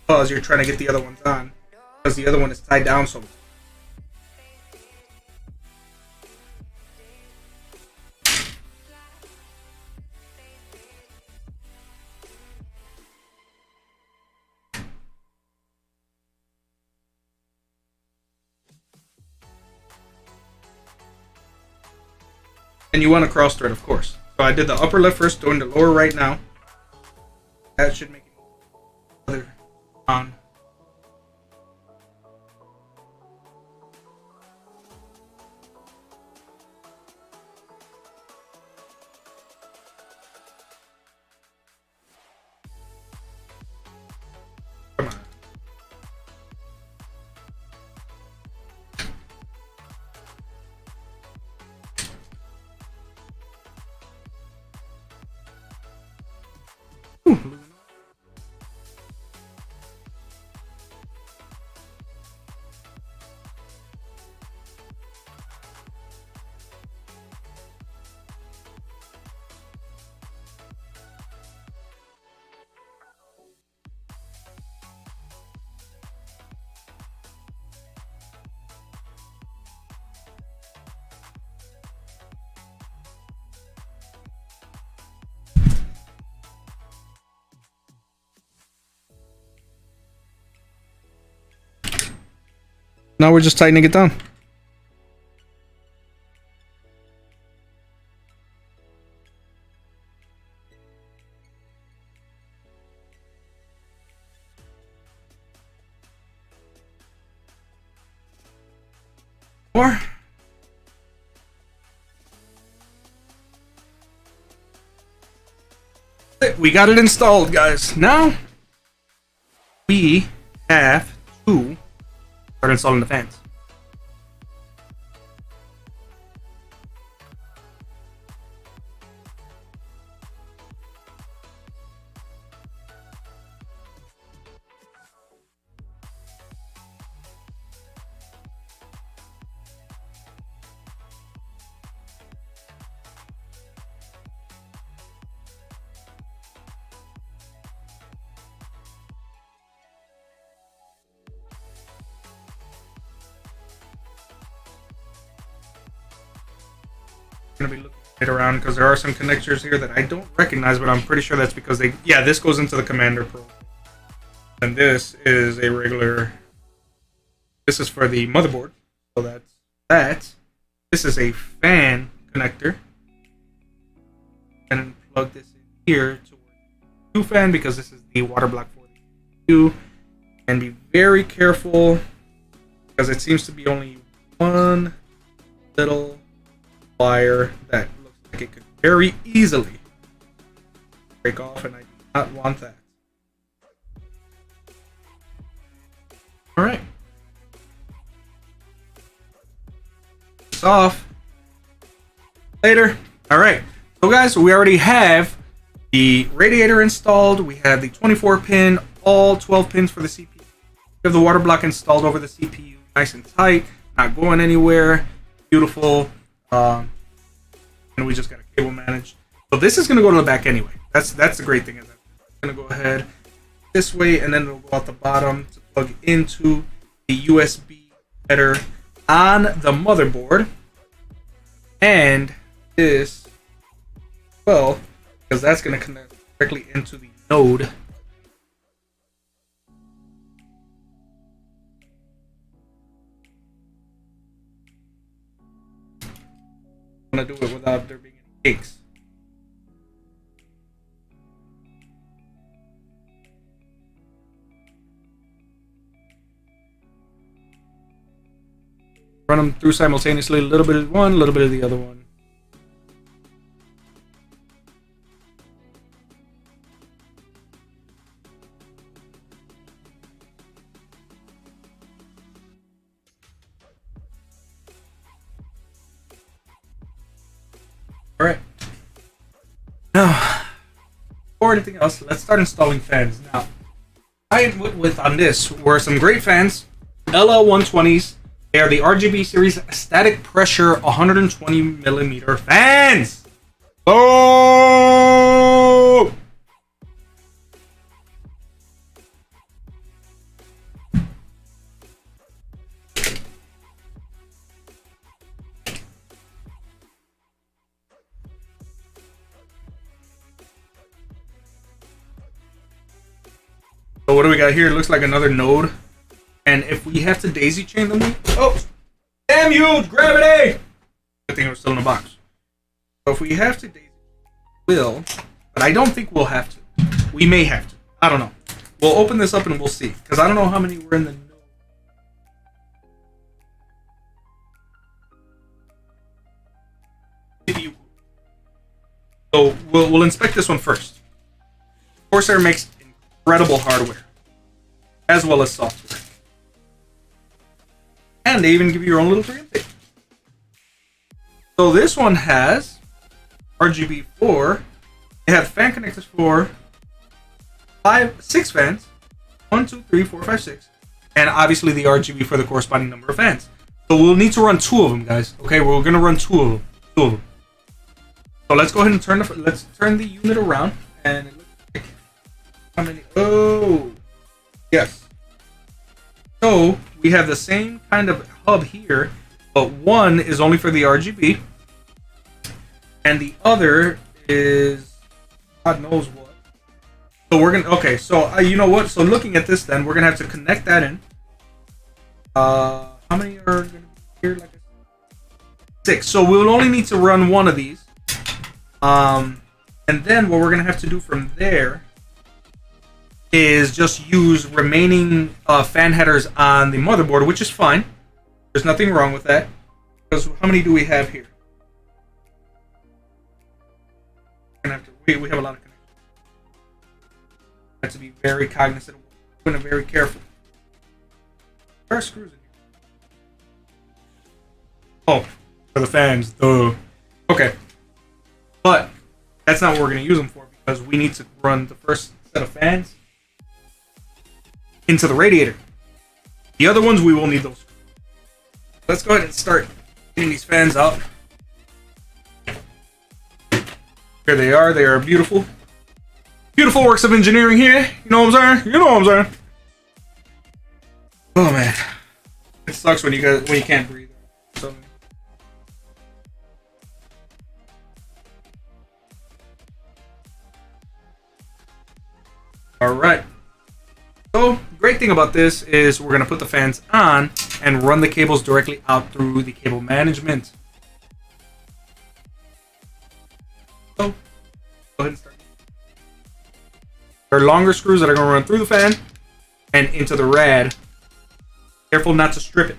because you're trying to get the other ones on because the other one is tied down so much. And you want to cross thread, of course. So I did the upper left first, doing the lower right now. That should make it other on. Come on. Now we're just tightening it down. More. We got it installed, guys. Now we have to start installing the fans. Gonna be looking it around because there are some connectors here that I don't recognize, but I'm pretty sure that's because they. Yeah, this goes into the Commander Pro, and this is a regular. This is for the motherboard, so that's that. This is a fan connector, and plug this in here to two fan because this is the water block for the CPU. And be very careful because it seems to be only one little wire that looks like it could very easily break off, and I do not want that. All right, it's off later. All right, so guys, we already have the radiator installed. We have the 24 pin, all 12 pins for the CPU. We have the water block installed over the CPU, nice and tight, not going anywhere. Beautiful. And we just got a cable managed. So this is going to go to the back anyway. That's the great thing. Is that it's going to go ahead this way, and then it'll go out the bottom to plug into the USB header on the motherboard. And this, well, because that's going to connect directly into the node. I'm going to do it without there being any cakes. Run them through simultaneously, a little bit of one, a little bit of the other one. All right. Now, before anything else, let's start installing fans. Now, I went with on this were some great fans, LL120s. They are the RGB series static pressure 120 millimeter fans. Oh! So what do we got here? It looks like another node. And if we have to daisy chain them, oh, damn you, gravity! Good thing we're still in the box. So if we have to daisy, will, but I don't think we'll have to. We may have to. I don't know. We'll open this up and we'll see, because I don't know how many were in the node. So we'll inspect this one first. Corsair makes incredible hardware, as well as software. And they even give you your own little preamp. So this one has RGB 4. It has fan connectors for 6 fans. 1, 2, 3, 4, 5, 6. And obviously the RGB for the corresponding number of fans. So we'll need to run 2 of them, guys. Okay, we're gonna run 2 of them. 2 of them. So let's go ahead and turn the unit around, and it looks like how many? Oh, yes. So we have the same kind of hub here, but one is only for the RGB, and the other is God knows what. So we're gonna you know what? So looking at this, then we're gonna have to connect that in. How many are gonna be here? Like 6. So we'll only need to run one of these. And then what we're gonna have to do from there is just use remaining fan headers on the motherboard, which is fine. There's nothing wrong with that. Because how many do we have here? We have a lot of connections. Have to be very cognizant and very careful. There are screws in here. Oh, for the fans, duh. Okay. But that's not what we're going to use them for, because we need to run the first set of fans into the radiator. The other ones, we will need those. Let's go ahead and start getting these fans out. Here they are. They are beautiful. Beautiful works of engineering here. You know what I'm saying? You know what I'm saying? Oh man, it sucks when you can't breathe. So thing about this is we're gonna put the fans on and run the cables directly out through the cable management. So go ahead and start. There are longer screws that are gonna run through the fan and into the rad. Careful not to strip it.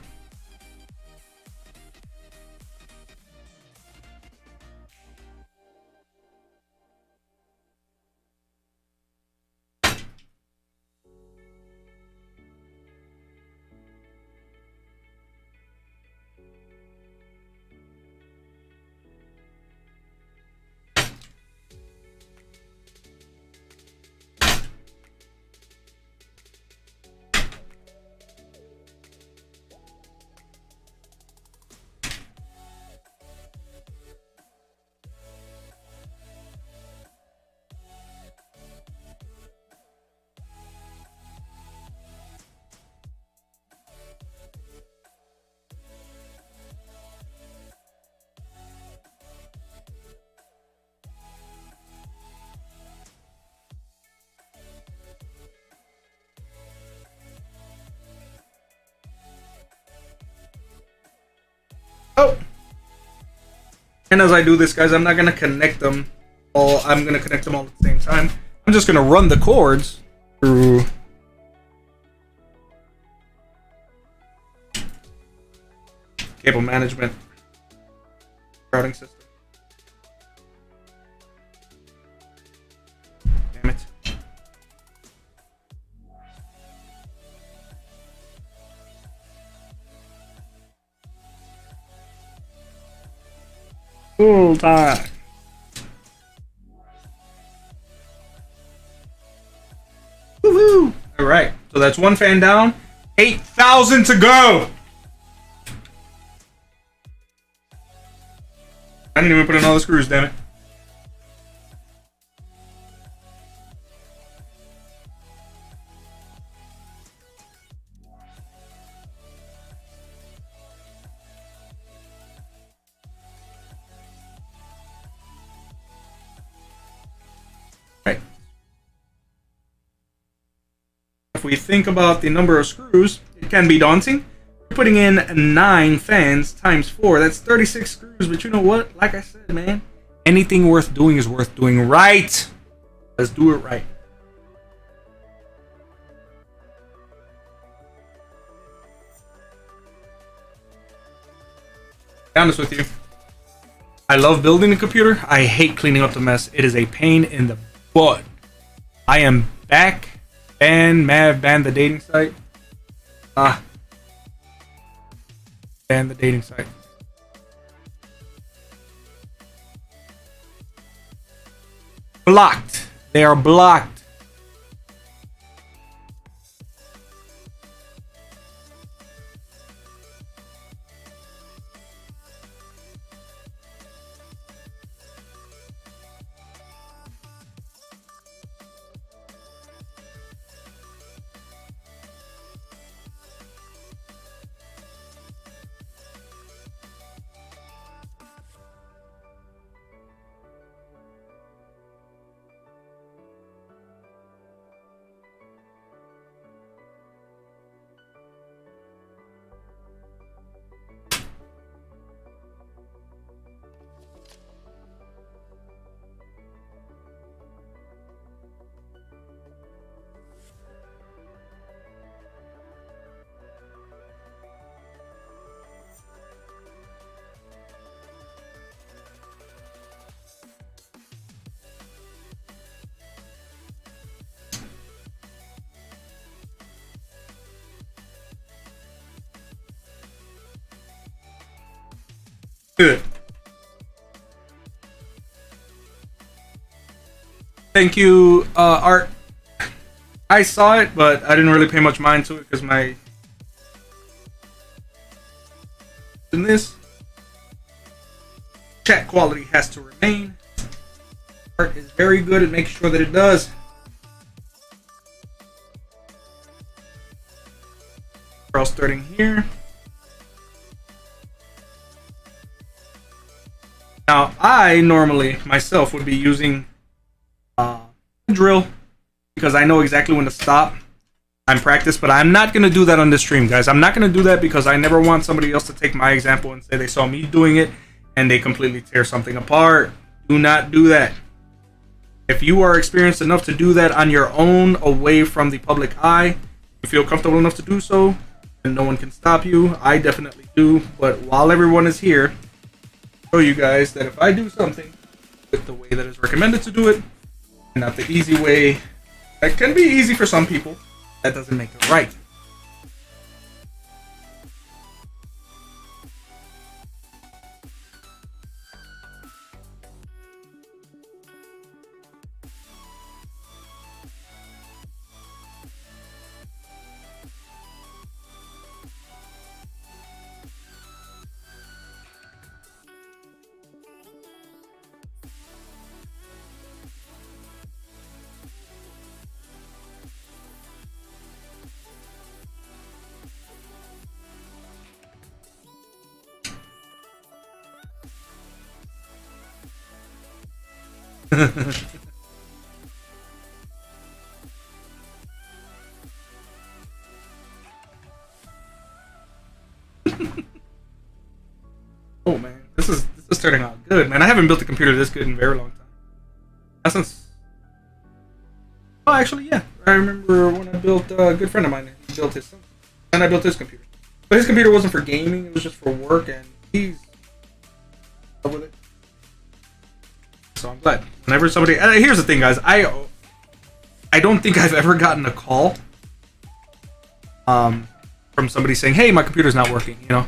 Oh! And as I do this, guys, I'm not gonna connect them all. I'm gonna connect them all at the same time. I'm just gonna run the cords through cable management routing system. Damn it. Full time. Woohoo! All right, so that's one fan down. 8,000 to go. I didn't even put in all the screws, damn it. Right. If we think about the number of screws, it can be daunting. You're putting in 9 fans times 4. That's 36 screws, but you know what? Like I said, man, anything worth doing is worth doing right. Let's do it right. To be honest with you, I love building a computer. I hate cleaning up the mess. It is a pain in the butt. I am back. Mav banned the dating site. Ban the dating site. Blocked. They are blocked. Good. Thank you, Art. I saw it, but I didn't really pay much mind to it because my in this chat quality has to remain. Art is very good at making sure that it does. We're all starting here. Now, I normally myself would be using a drill because I know exactly when to stop. I'm practice, but I'm not going to do that on this stream, guys. I'm not going to do that because I never want somebody else to take my example and say they saw me doing it and they completely tear something apart. Do not do that. If you are experienced enough to do that on your own, away from the public eye, you feel comfortable enough to do so, and no one can stop you. I definitely do. But while everyone is here, I'll show you guys that if I do something with the way that is recommended to do it, and not the easy way, that can be easy for some people, that doesn't make it right. Oh man, this is turning out good, man. I haven't built a computer this good in a very long time. Not since. Oh, actually, yeah. I remember when I built a good friend of mine. He built his son, and I built his computer. But his computer wasn't for gaming; it was just for work, and he's up with it. So I'm glad. Whenever somebody, here's the thing, guys. I don't think I've ever gotten a call from somebody saying, "Hey, my computer's not working." You know.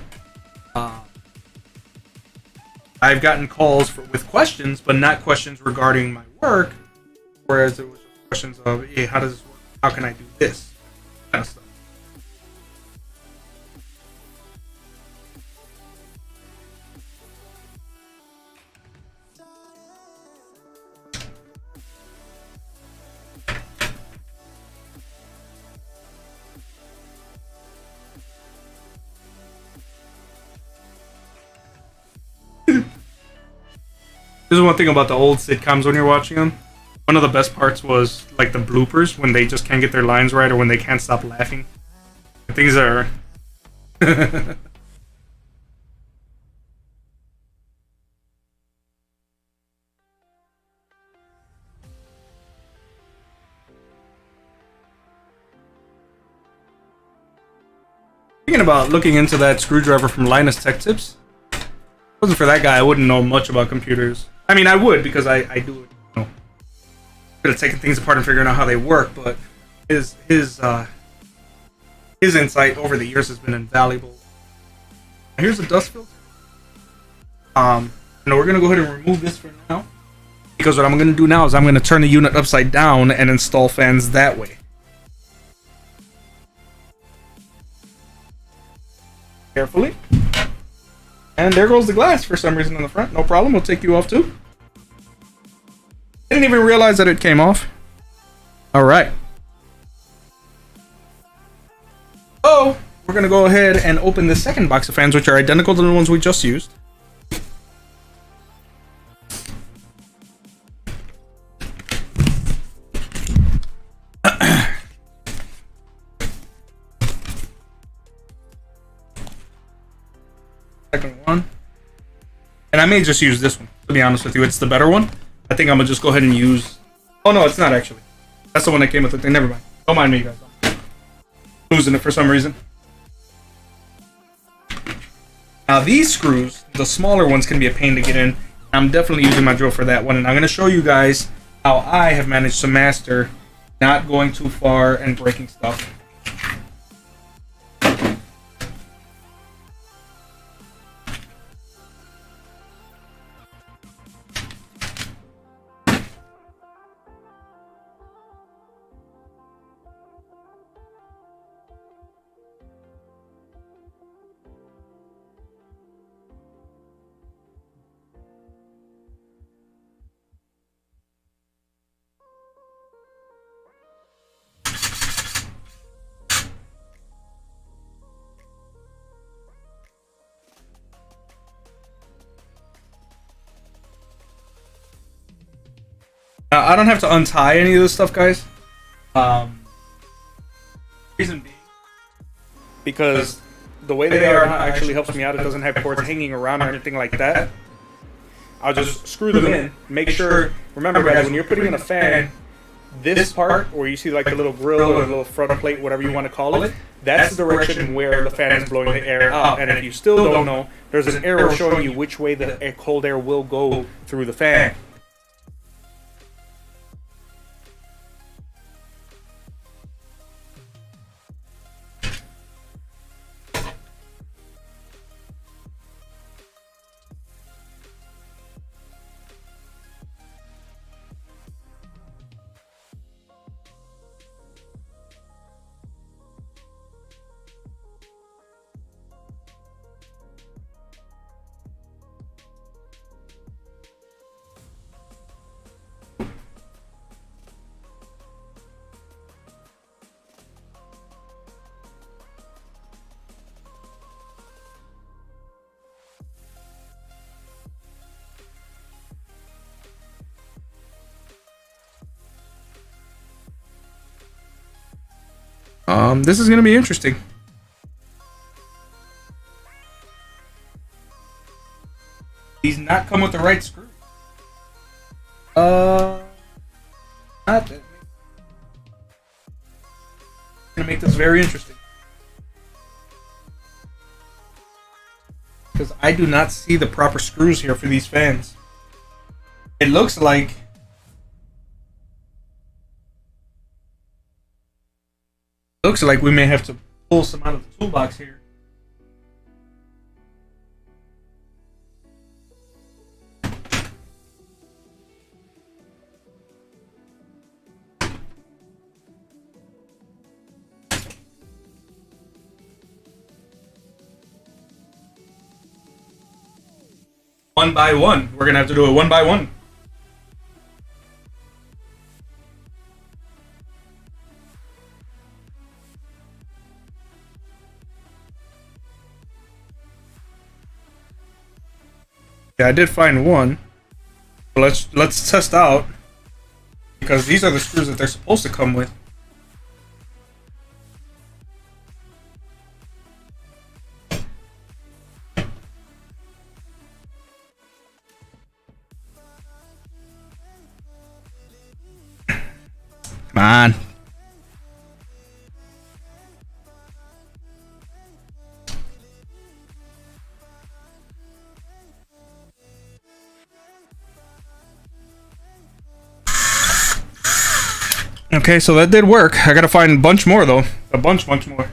I've gotten calls with questions, but not questions regarding my work. Whereas it was questions of, "Hey, how does this work? How can I do this?" Kind of stuff. This is one thing about the old sitcoms when you're watching them. One of the best parts was like the bloopers when they just can't get their lines right or when they can't stop laughing. Things are. Thinking about looking into that screwdriver from Linus Tech Tips. If it wasn't for that guy, I wouldn't know much about computers. I mean, I would because I do it. You know, good at taking things apart and figuring out how they work. But his insight over the years has been invaluable. Here's a dust filter. We're gonna go ahead and remove this for now because what I'm gonna do now is I'm gonna turn the unit upside down and install fans that way. Carefully. And there goes the glass for some reason on the front. No problem, we'll take you off too. Didn't even realize that it came off. Alright. Oh, we're gonna go ahead and open the second box of fans, which are identical to the ones we just used. Second one. And I may just use this one, to be honest with you. It's the better one. I think I'm gonna just go ahead and use. Oh no, it's not actually. That's the one that came with the thing. Never mind. Don't mind me, guys. I'm losing it for some reason. Now these screws, the smaller ones, can be a pain to get in. I'm definitely using my drill for that one, and I'm gonna show you guys how I have managed to master not going too far and breaking stuff. I don't have to untie any of this stuff, guys. because the way they are now actually helps me out. It doesn't have cords hanging around or anything like that. I'll just screw them in. Make sure, remember guys, when you're putting in a fan, this part where you see like the little grill or the little front plate, whatever you want to call it, that's the direction where the fan is blowing the air out. And if you still don't know, there's an arrow showing you which way the cold air will go through the fan. This is gonna be interesting. These not come with the right screw. Not that. Gonna make this very interesting. Because I do not see the proper screws here for these fans. It looks like we may have to pull some out of the toolbox here. One by one. We're gonna have to do it one by one. Yeah, I did find one. But let's test out, because these are the screws that they're supposed to come with. Come on. Okay, so that did work. I gotta find a bunch more though. A bunch more.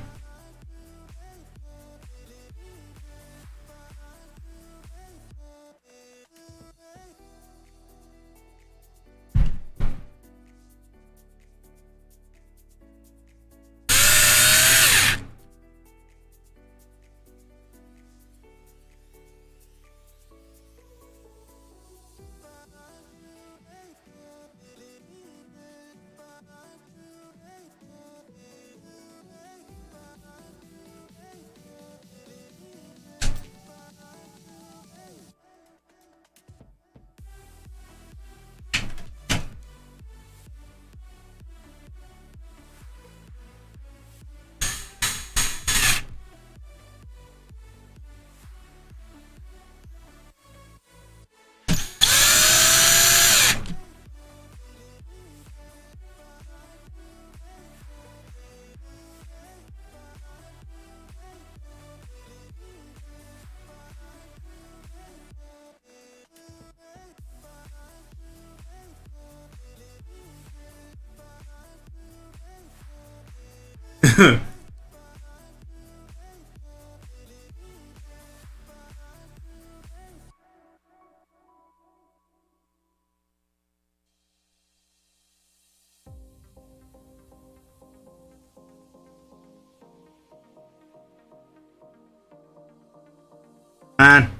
Man.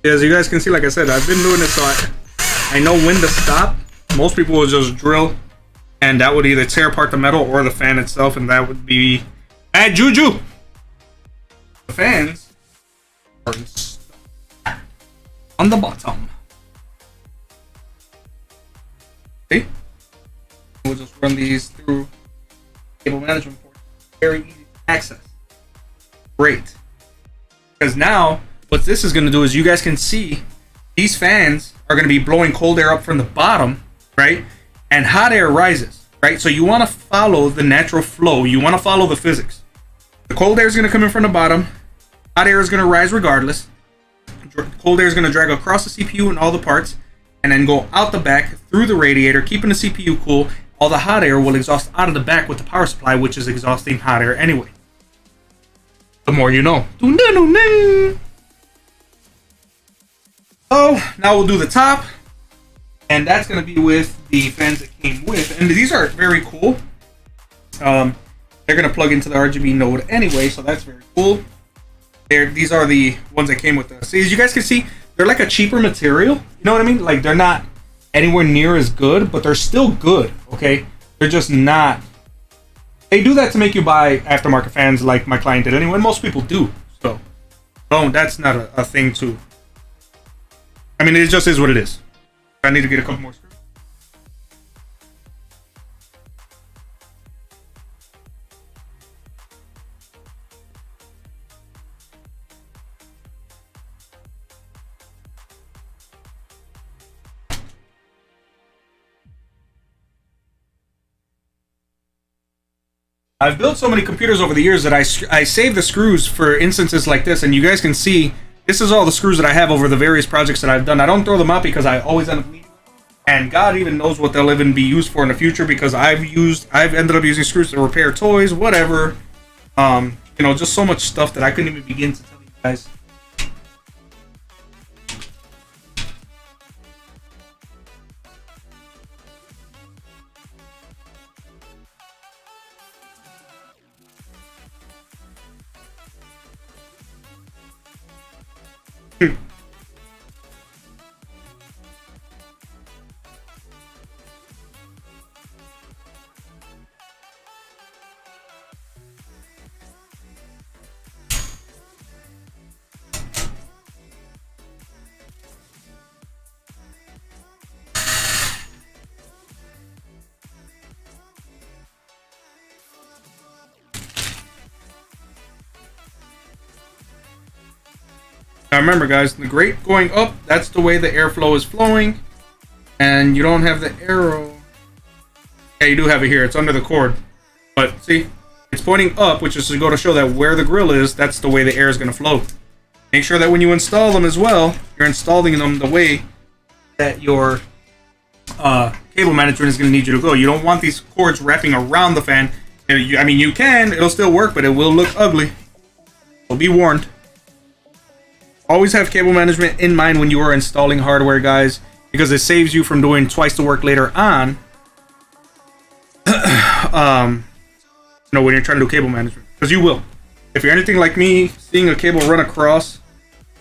As you guys can see, like I said, I've been doing this so I know when to stop. Most people will just drill, and that would either tear apart the metal or the fan itself, and that would be bad juju. The fans are on the bottom. See? We'll just run these through cable management port. Very easy to access. Great. Because now, what this is going to do is you guys can see these fans are going to be blowing cold air up from the bottom, right? And hot air rises, right? So you want to follow the natural flow. You want to follow the physics. The cold air is going to come in from the bottom. Hot air is going to rise regardless. Cold air is going to drag across the CPU and all the parts, and then go out the back through the radiator, keeping the CPU cool. All the hot air will exhaust out of the back with the power supply, which is exhausting hot air anyway. The more you know. So now we'll do the top, and that's going to be with the fans that came with, and these are very cool. They're going to plug into the RGB node anyway, so that's very cool. These are the ones that came with us. See, as you guys can see, they're like a cheaper material. You know what I mean? Like, they're not anywhere near as good, but they're still good, okay? They're just not. They do that to make you buy aftermarket fans like my client did anyway. Most people do. So, that's not a thing to. I mean, it just is what it is. I need to get a couple more screws. I've built so many computers over the years that I save the screws for instances like this, and you guys can see this is all the screws that I have over the various projects that I've done. I don't throw them out because I always end up needing them, and God even knows what they'll even be used for in the future, because I've ended up using screws to repair toys, whatever. You know, just so much stuff that I couldn't even begin to tell you guys. Now remember, guys, the grate going up, that's the way the airflow is flowing. And you don't have the arrow. Yeah, you do have it here. It's under the cord. But see, it's pointing up, which is to go to show that where the grill is, that's the way the air is going to flow. Make sure that when you install them as well, you're installing them the way that your cable management is going to need you to go. You don't want these cords wrapping around the fan. I mean, you can. It'll still work, but it will look ugly. So be warned. Always have cable management in mind when you are installing hardware, guys, because it saves you from doing twice the work later on. You know, when you're trying to do cable management, because you will. If you're anything like me, seeing a cable run across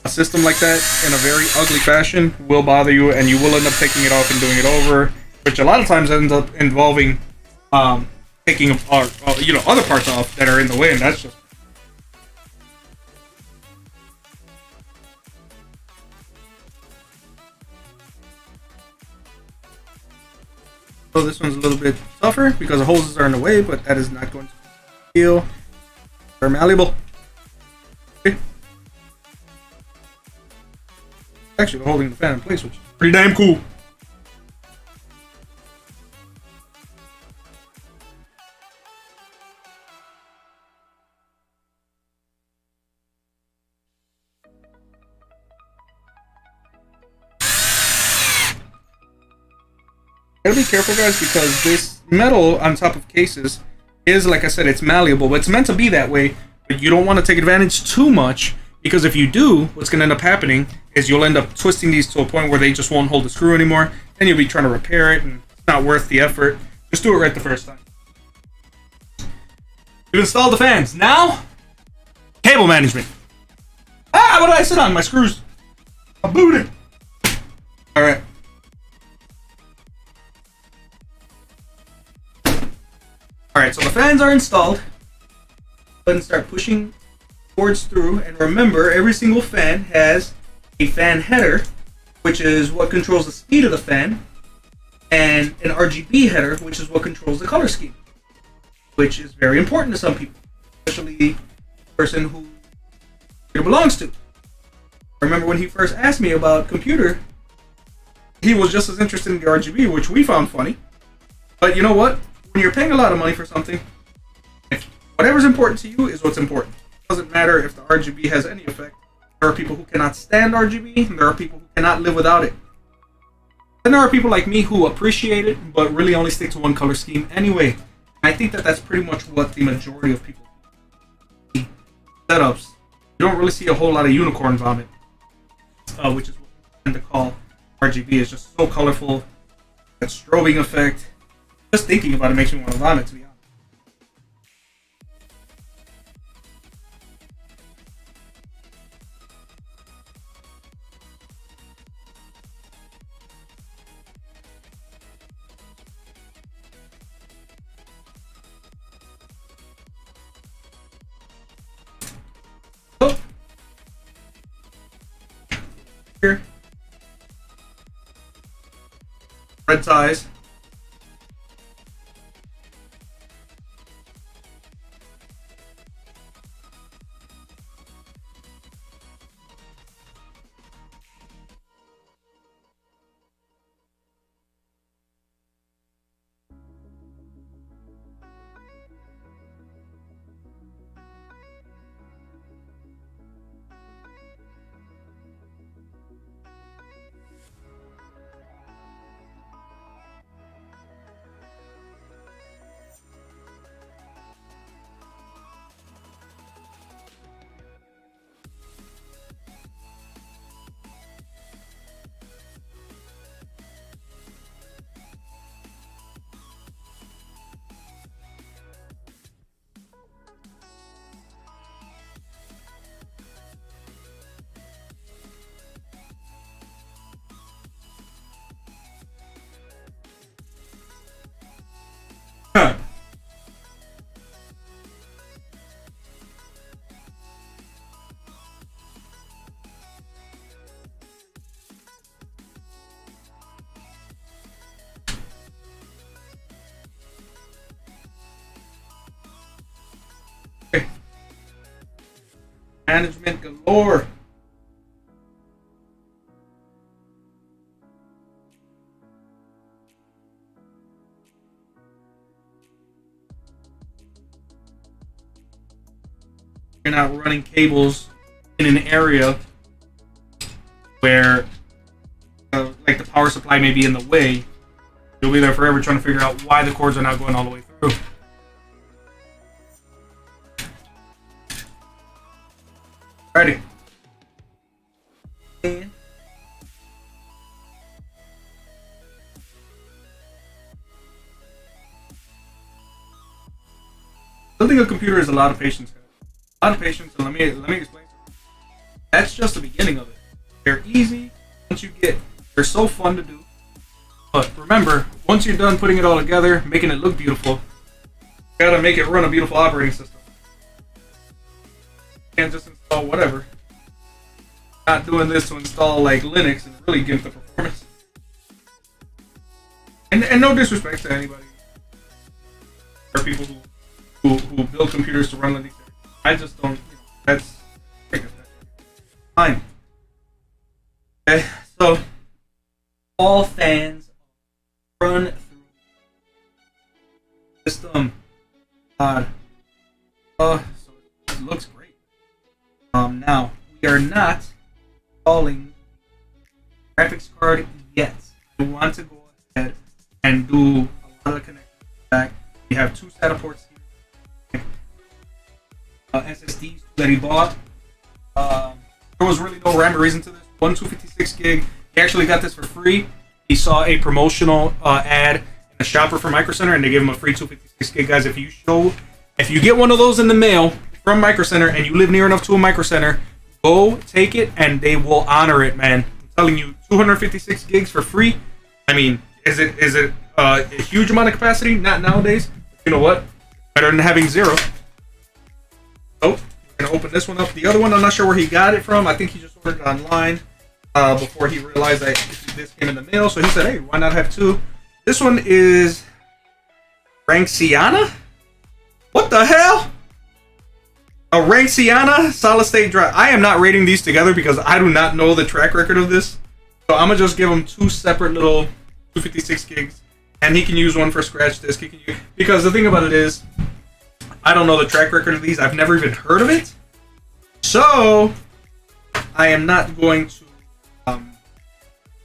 a system like that in a very ugly fashion will bother you, and you will end up taking it off and doing it over, which a lot of times ends up involving taking apart, you know, other parts off that are in the way, and that's just. So this one's a little bit tougher because the hoses are in the way, but that is not going to feel. They're malleable. Okay. Actually, holding the fan in place, which is pretty damn cool. Gotta be careful, guys, because this metal on top of cases is, like I said, it's malleable, but it's meant to be that way. But you don't want to take advantage too much, because if you do, what's going to end up happening is you'll end up twisting these to a point where they just won't hold the screw anymore. Then you'll be trying to repair it, and it's not worth the effort. Just do it right the first time. You've installed the fans. Now, cable management. Ah, what did I sit on? My screws. My booty. All right. Alright, so the fans are installed. Go ahead and start pushing cords through. And remember, every single fan has a fan header which is what controls the speed of the fan, and an RGB header, which is what controls the color scheme, which is very important to some people, especially the person who it belongs to. I remember when he first asked me about computer, he was just as interested in the RGB, which we found funny. But you know what? When you're paying a lot of money for something, if whatever's important to you is what's important. It doesn't matter if the RGB has any effect. There are people who cannot stand RGB, and there are people who cannot live without it. Then there are people like me who appreciate it, but really only stick to one color scheme anyway. I think that that's pretty much what the majority of people do. Setups. You don't really see a whole lot of unicorn vomit, which is what we tend to call RGB. Is just so colorful. That strobing effect. Just thinking about it makes me want to vomit, to be honest. Oh. Here. Red ties. Management galore. You're not running cables in an area where like the power supply may be in the way. You'll be there forever trying to figure out why the cords are not going all the way through. Ready. Building a computer is a lot of patience, guys. A lot of patience, and let me explain. That's just the beginning of it. They're easy once you get. They're so fun to do. But remember, once you're done putting it all together, making it look beautiful, you gotta make it run a beautiful operating system. You can't just install whatever. Not doing this to install like Linux and really gimp the performance. And no disrespect to anybody. There are people who build computers to run Linux. I just don't. That's fine. Okay, so all fans run through system. So it looks great. Now we are not installing graphics card yet. I want to go ahead and do a lot of connections back. We have two SATA ports here. SSDs that he bought. There was really no rhyme or reason to this. One 256 gig. He actually got this for free. He saw a promotional ad in a shopper for Micro Center, and they gave him a free 256 gig. Guys, if you get one of those in the mail from Micro Center and you live near enough to a Micro Center, go take it and they will honor it, man. I'm telling you, 256 gigs for free. I mean, is it a huge amount of capacity? Not nowadays. You know what? Better than having zero. Oh, we're gonna open this one up. The other one, I'm not sure where he got it from. I think he just ordered it online. before he realized that this came in the mail. So he said, hey, why not have two? This one is Ranciana? What the hell? A Ranciana solid state drive. I am not rating these together because I do not know the track record of this. So I'm gonna just give him two separate little 256 gigs, and he can use one for scratch disk. He can use, because the thing about it is, I don't know the track record of these. I've never even heard of it. So I am not going to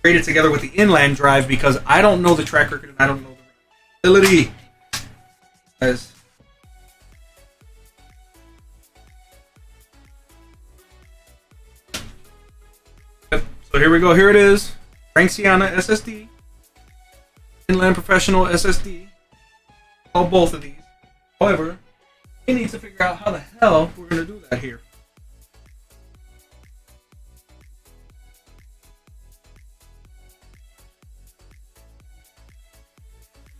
rate it together with the inland drive because I don't know the track record and I don't know the ability. As so here we go. Here it is. Ranciana SSD. Inland Professional SSD. All both of these. However, we need to figure out how the hell we're going to do that here.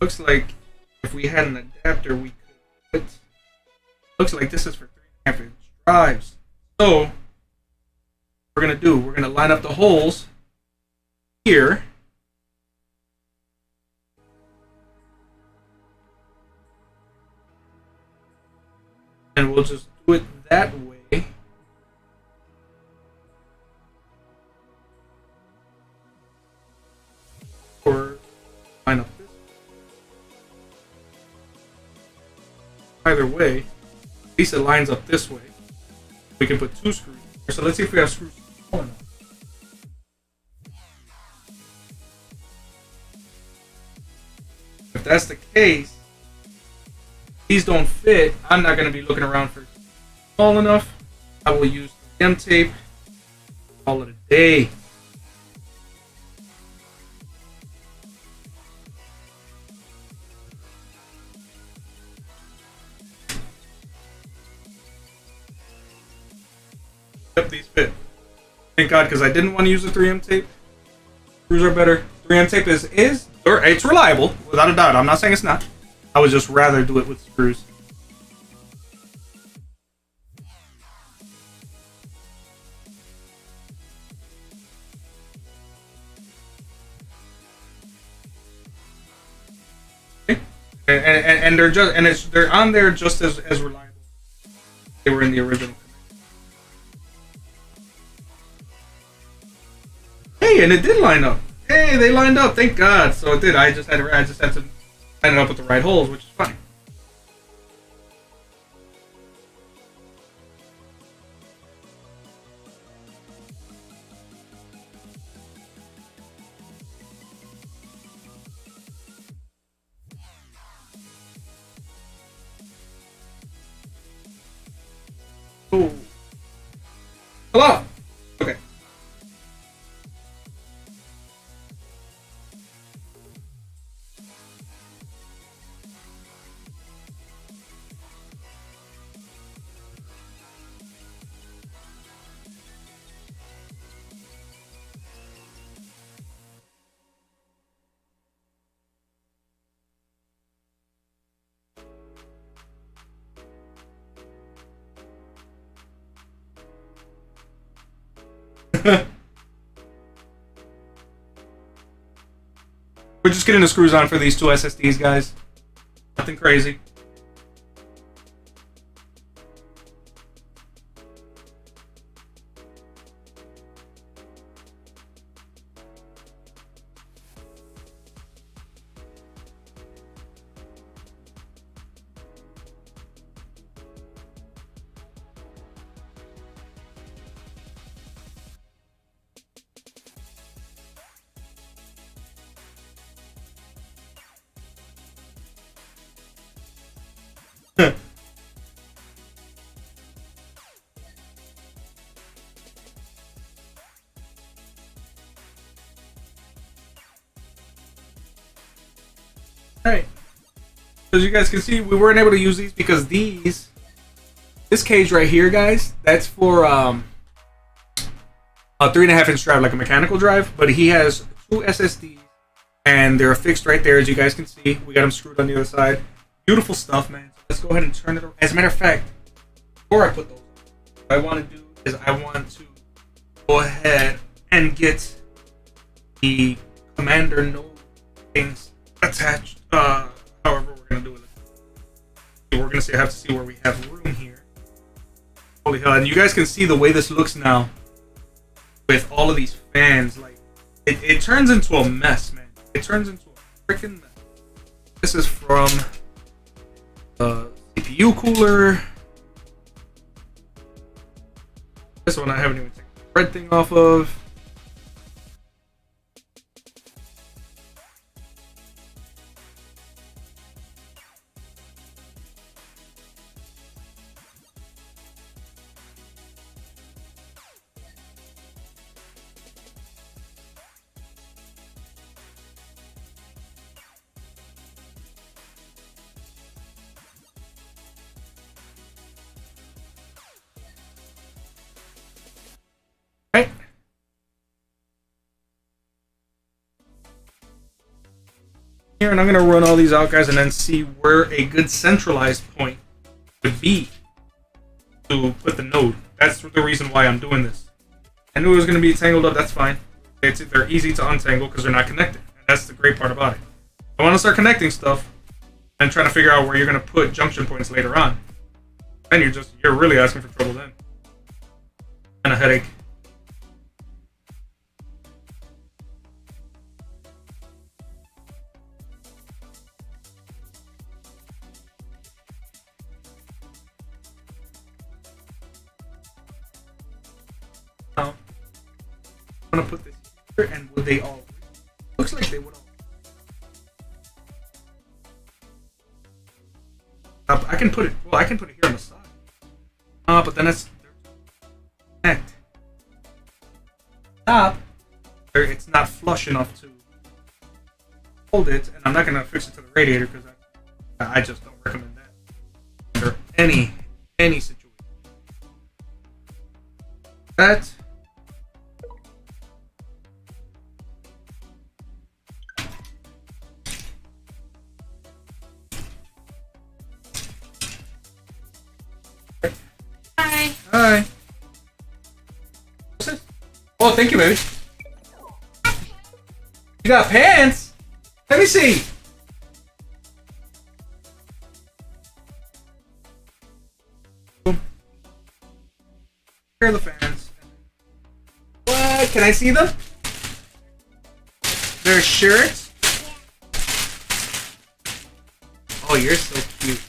Looks like if we had an adapter, we could. Looks like this is for 3.5 inch drives. So we're gonna line up the holes here, and we'll just do it that way. Or line up this. Either way, at least it lines up this way. We can put two screws. So let's see if we have screws. If that's the case, these don't fit. I'm not going to be looking around for small enough. I will use 3M tape. Call it a day. Yep, these fit. Thank God, because I didn't want to use the 3M tape. Screws are better. 3M tape is it's reliable, without a doubt. I'm not saying it's not. I would just rather do it with screws. Okay. And they're on there just as reliable. They were in the original. Hey, and it did line up. Hey, they lined up. Thank God. So it did. I just had to line it up with the right holes, which is fine. Oh. Hello. Okay. We're just getting the screws on for these two SSDs, guys. Nothing crazy. Alright. As you guys can see, we weren't able to use these because this cage right here, guys, that's for a 3.5 inch drive, like a mechanical drive, but he has two SSDs and they're fixed right there, as you guys can see. We got them screwed on the other side. Beautiful stuff, man. So let's go ahead and turn it around. As a matter of fact, before I put those, what I want to do is I want to go ahead and get the commander node things attached. However, we're gonna do it. We're gonna have to see where we have room here. Holy hell! And you guys can see the way this looks now with all of these fans. Like it turns into a mess, man. It turns into a freaking mess. This is from the CPU cooler. This one I haven't even taken the red thing off of. Right. Here, and I'm gonna run all these out, guys, and then see where a good centralized point would be to put the node. That's the reason why I'm doing this. I knew it was gonna be tangled up. That's fine. They're easy to untangle because they're not connected, and that's the great part about it. I want to start connecting stuff and trying to figure out where you're gonna put junction points later on. Then you're really asking for trouble then. And a headache. Now, I'm gonna put this here, and would they all? Looks like they would all. I can put it. Well, I can put it here on the side. But then it's connect. Stop. It's not flush enough to hold it, and I'm not gonna fix it to the radiator because I just don't recommend that under any situation. That. Hi. Hi. What's this? Oh, thank you, baby. You got pants? Let me see. Here are the fans. What? Can I see them? Their shirts? Oh, you're so cute.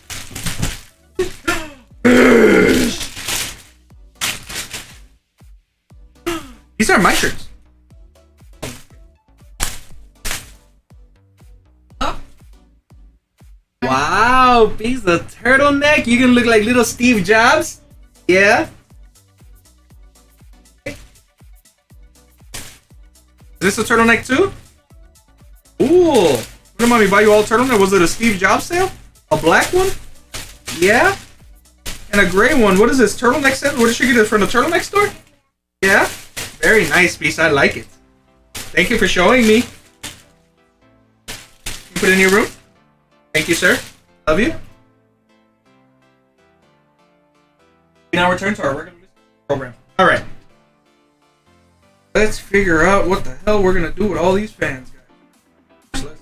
These are my shirts. Wow, piece of turtleneck. You can look like little Steve Jobs. Yeah. Is this a turtleneck too? Ooh. What, mommy, buy you all turtleneck? Was it a Steve Jobs sale? A black one? Yeah. And a gray one. What is this? Turtleneck set? Where did she get it from? The turtleneck store? Yeah. Very nice piece. I like it. Thank you for showing me. You put it in your room? Thank you, sir. Love you. We now return to our regular program. Alright. Let's figure out what the hell we're going to do with all these fans, guys. Let's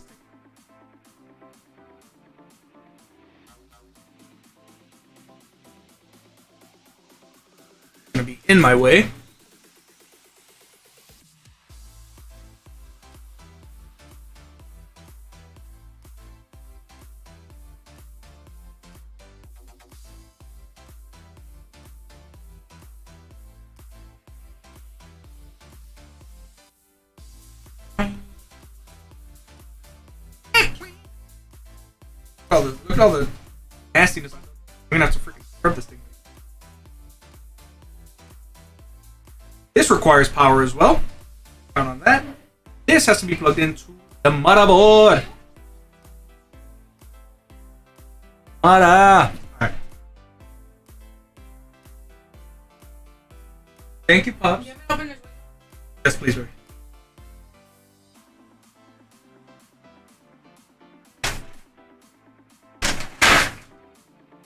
going to be in my way. Look at all the nastiness. I'm gonna have to freaking scrub this thing. This requires power as well. Count on that. This has to be plugged into the motherboard. Alright. Thank you, Pops. Yes, please, baby.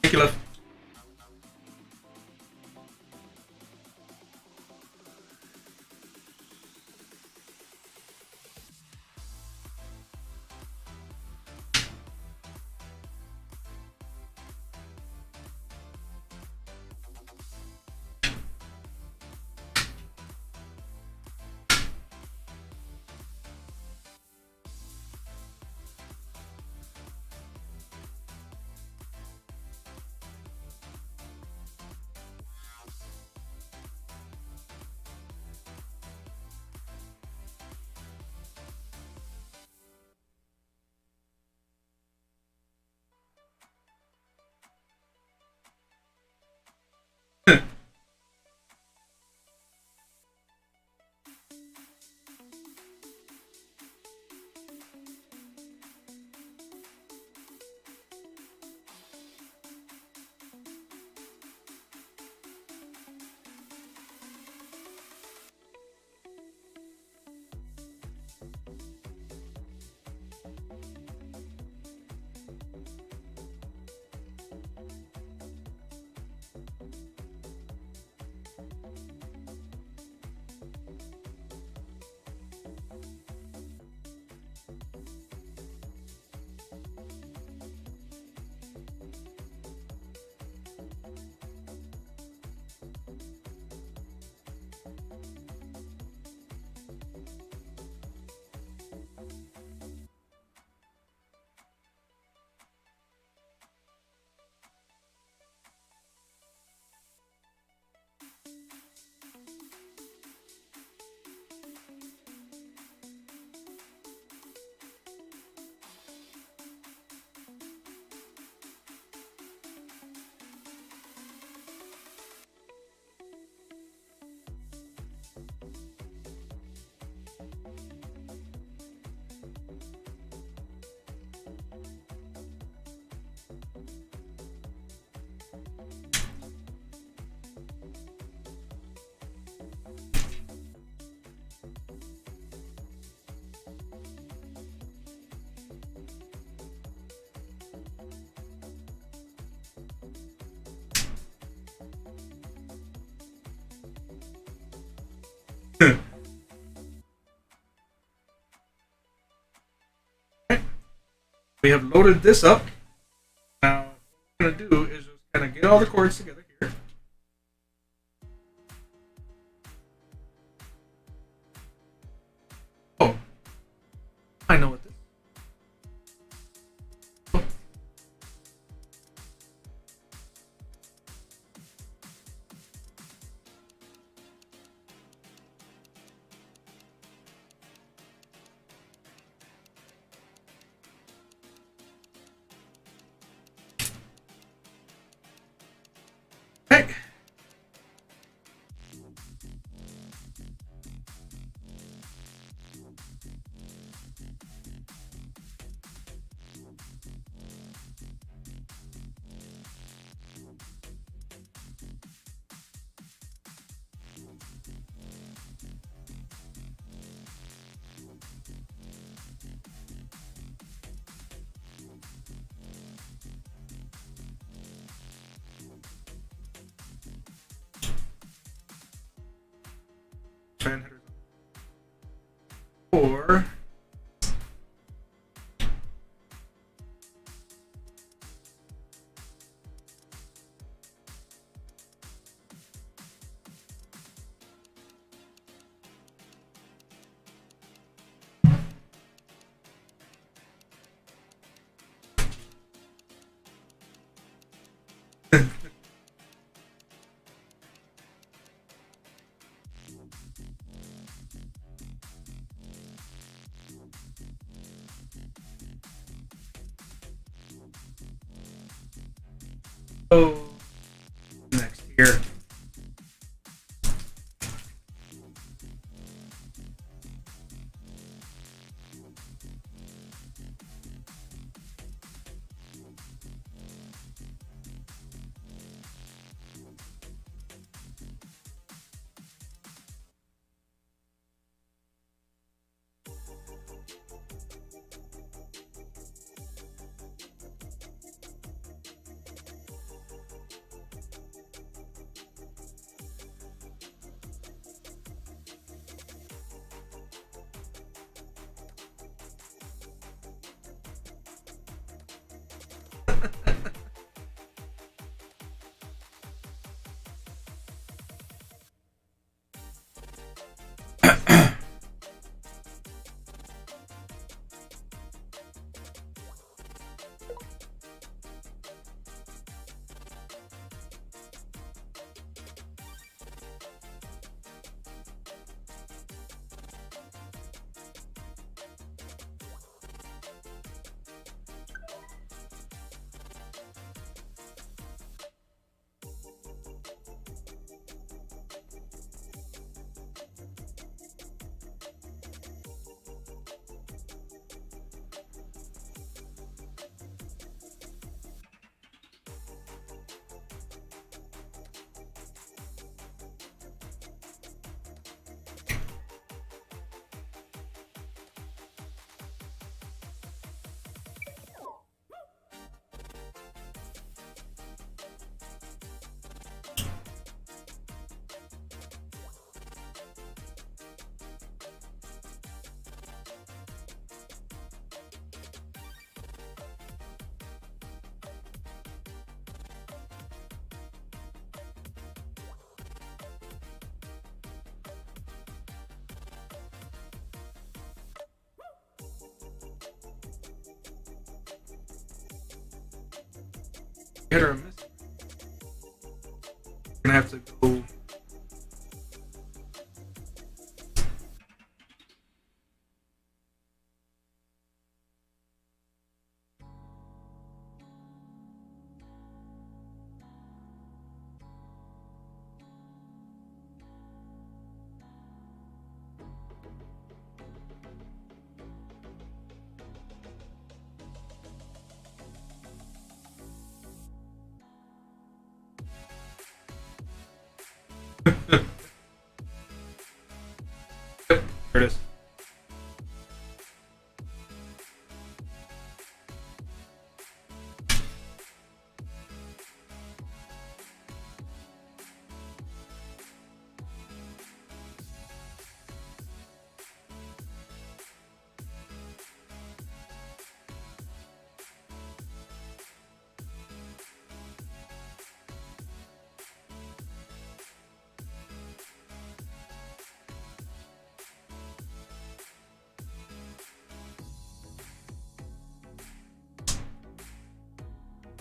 Thank you, love. We have loaded this up. Now, what we're going to do is just kind of get all the cords together here. Oh, I know what this is. Oh. Hey. Fan headers. Or so next here. Hit or a miss. We're gonna have to go.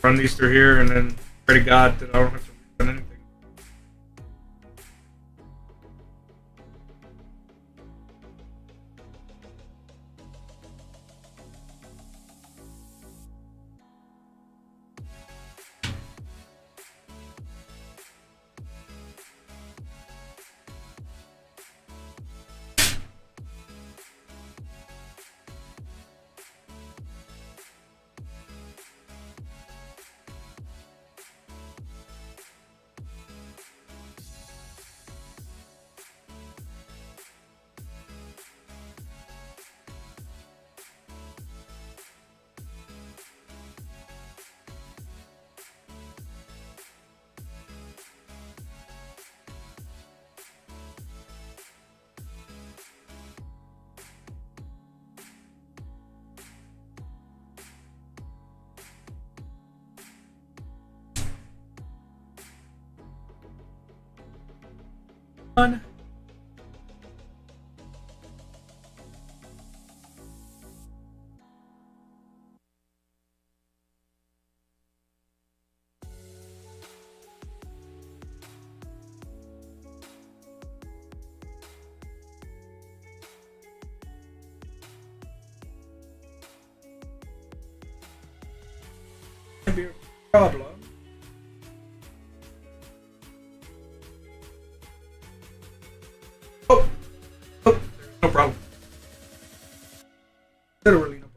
run these through here, and then pray to God that I don't have to run anything. On. Be a problem. Oh, oh, no problem. Literally no problem.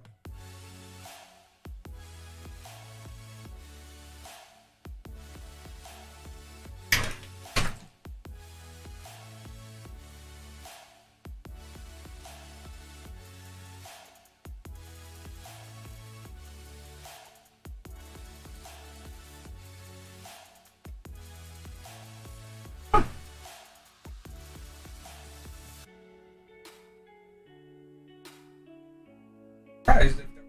Surprised if there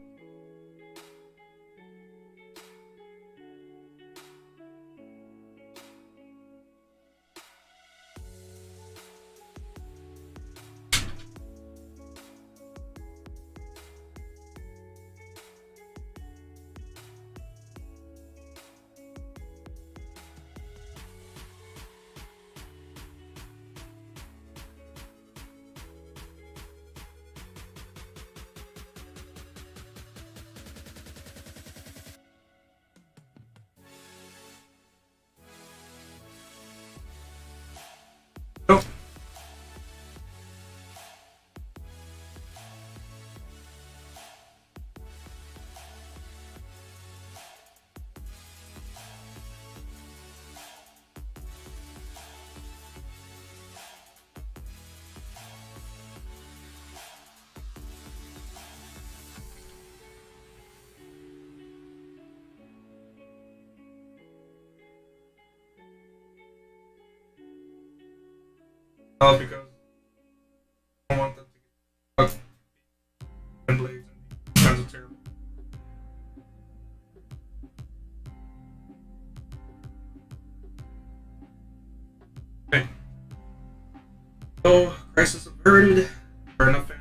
nope. All because I don't want them to get stuck in blades and be kinds of terrible. Okay. So, crisis averted. Burn enough fan.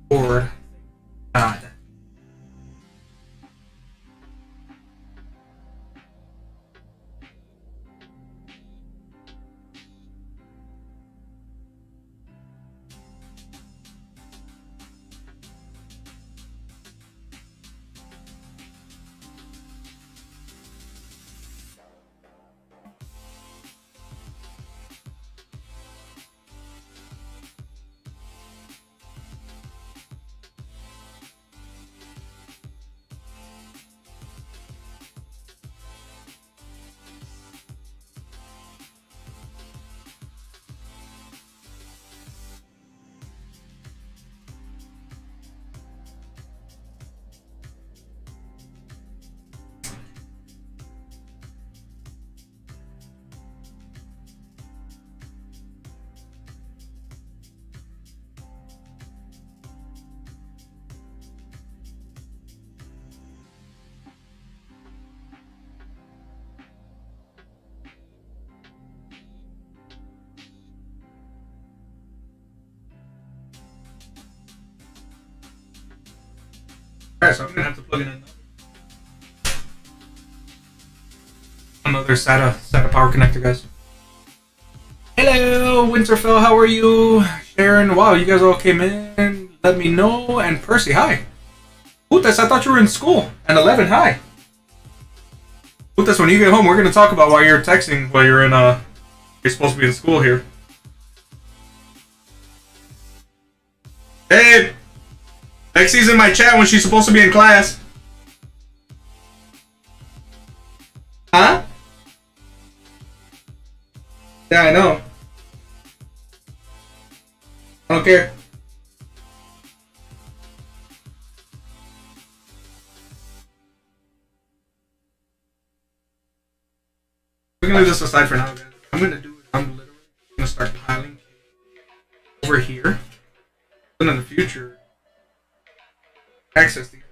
Board. God. Alright, so I'm gonna have to plug in another SATA power connector, guys. Hello, Winterfell, how are you? Sharon, wow, you guys all came in. Let me know. And Percy, hi. Putas, I thought you were in school. And 11, hi. Putas, when you get home, we're gonna talk about why you're texting while you're in you're supposed to be in school here. Hey! Lexi's in my chat when she's supposed to be in class. Huh? Yeah, I know. I don't care. We're gonna leave this aside for now, guys. I'm gonna do it. I'm literally gonna start piling over here. Then in the future, access these.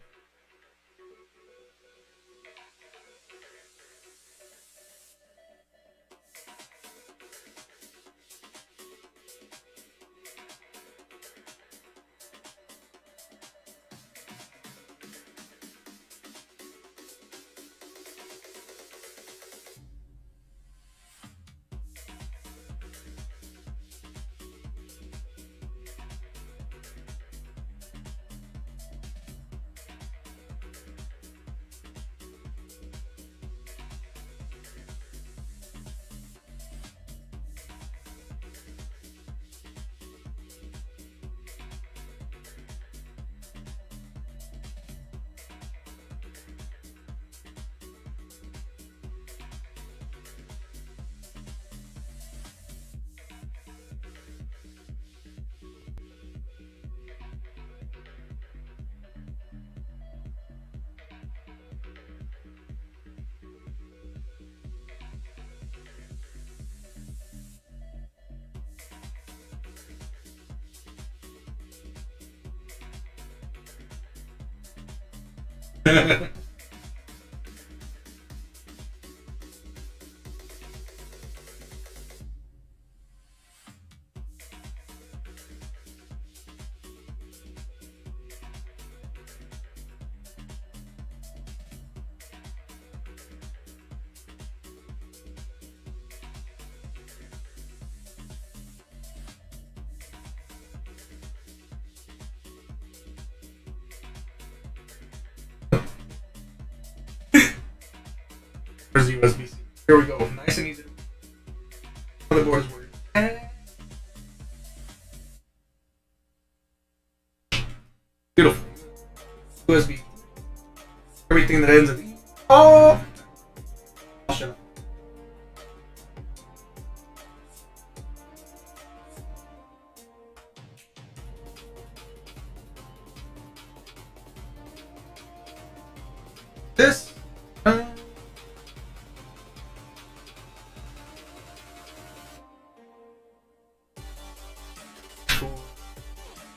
Where's the USB-C? Here we go. Nice and easy. Motherboard is working. Beautiful. USB. Everything that ends in E. Oh! Shut up. This.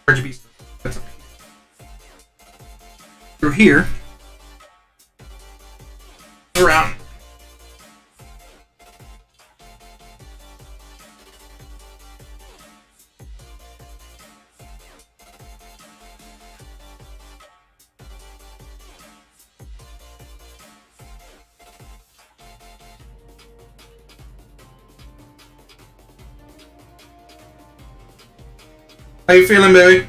RGB stuff. That's up here. Through here. Around. How you feeling, baby?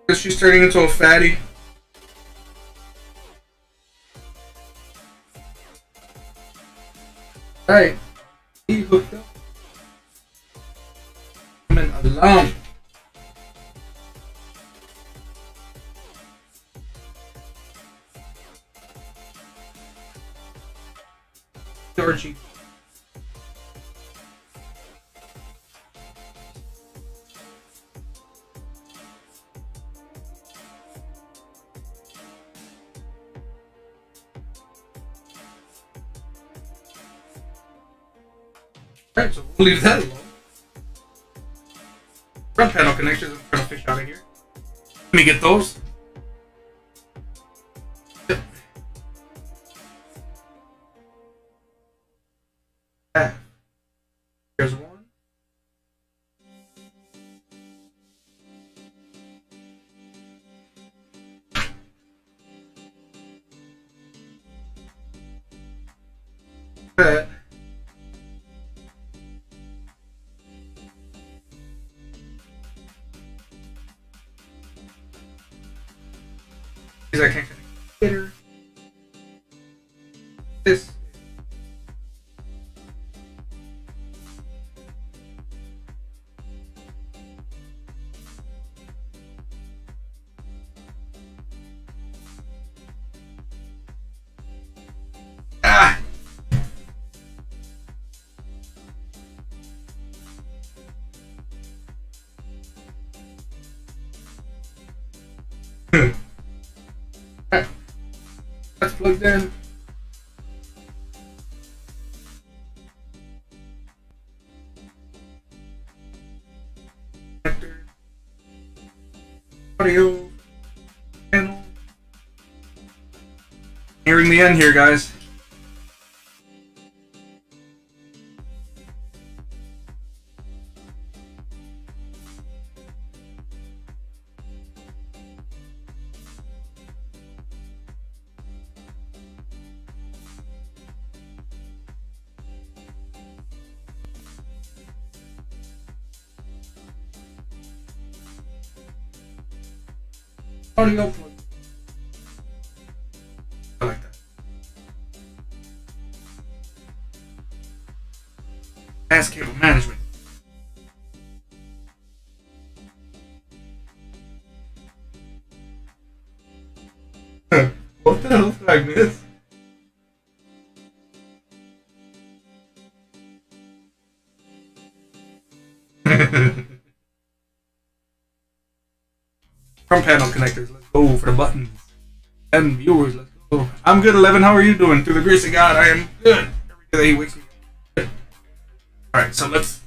Is she turning into a fatty? Alright. He hooked up. Coming along. Georgie. Alright, so we'll leave that alone. Front panel connectors, I'm trying to fish out of here. Let me get those. Yep. Here's one. that. I can't connect this. Ah. Alright. That's plugged in. Connector. Audio. Panel. Nearing the end here, guys. Audio plug. I like that. Pass cable management. What the hell did I miss? Front panel connectors, let's go for the buttons. And viewers, let's go. I'm good, 11. How are you doing? Through the grace of God, I am good. Every day he wakes me up. Alright, so let's.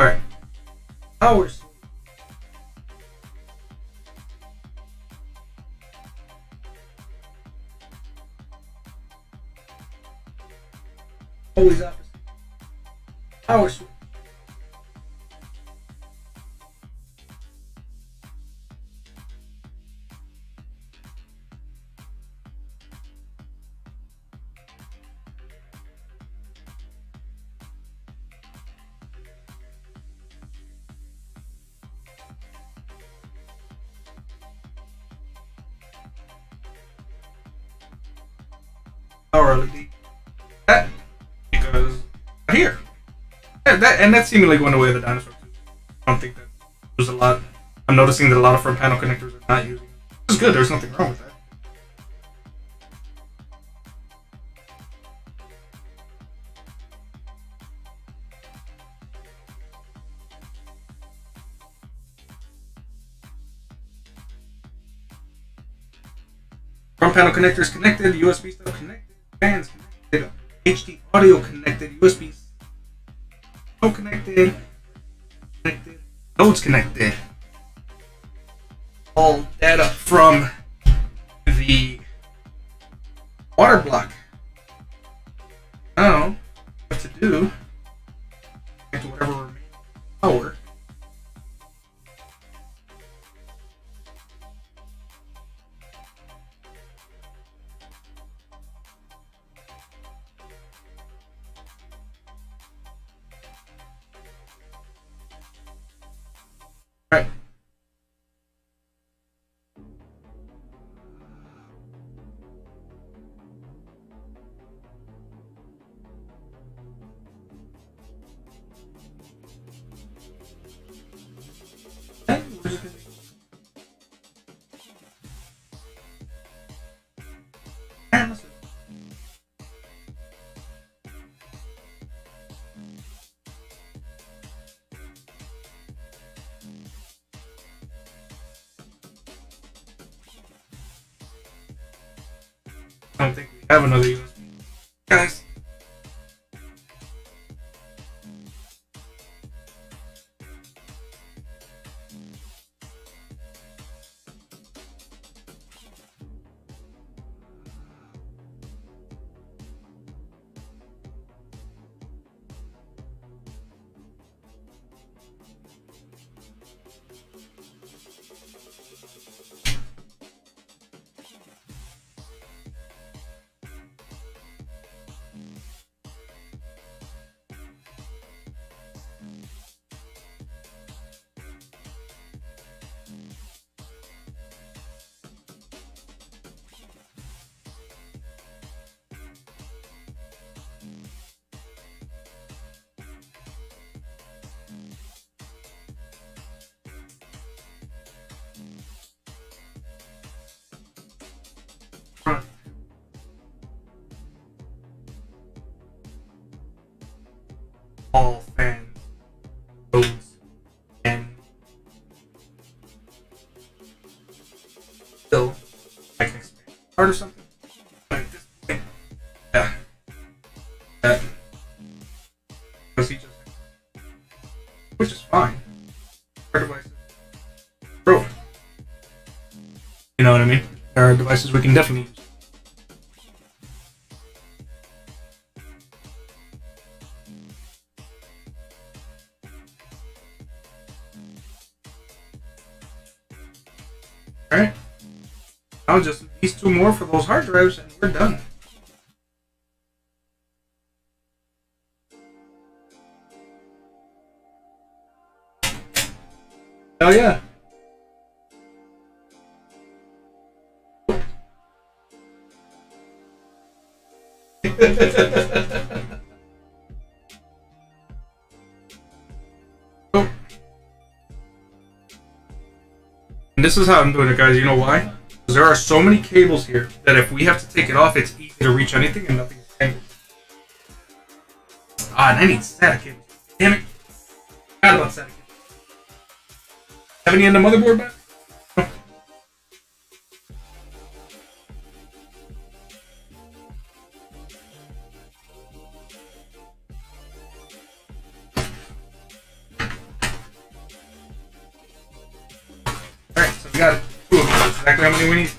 Alright. Power switch. Always opposite. Power switch. Power LED. That because here. That's seemingly going away with the dinosaur too. I don't think that there's a lot. I'm noticing that a lot of front panel connectors are not using it. It's good, there's nothing wrong with that. Front panel connectors connected, USB stuff connected, fans connected, HD audio connected, USB no connected, nodes connected. All data from the water block. Now, what to do? Connect to whatever remaining power. Right. I don't think we have another USB. Guys. card or something. But at this point, yeah. That. Because he just. Which is fine. Our devices. Bro. You know what I mean? There are devices we can definitely use. Alright. Now just these two more for those hard drives and we're done. Hell yeah. Oh. And this is how I'm doing it, guys. You know why? Because there are so many cables here that if we have to take it off, it's easy to reach anything and nothing's tangled. Ah, and I need SATA cables. Damn it. Forgot about SATA cables. Have any in the motherboard back? Alright, so we got two of them. That's exactly how many we need.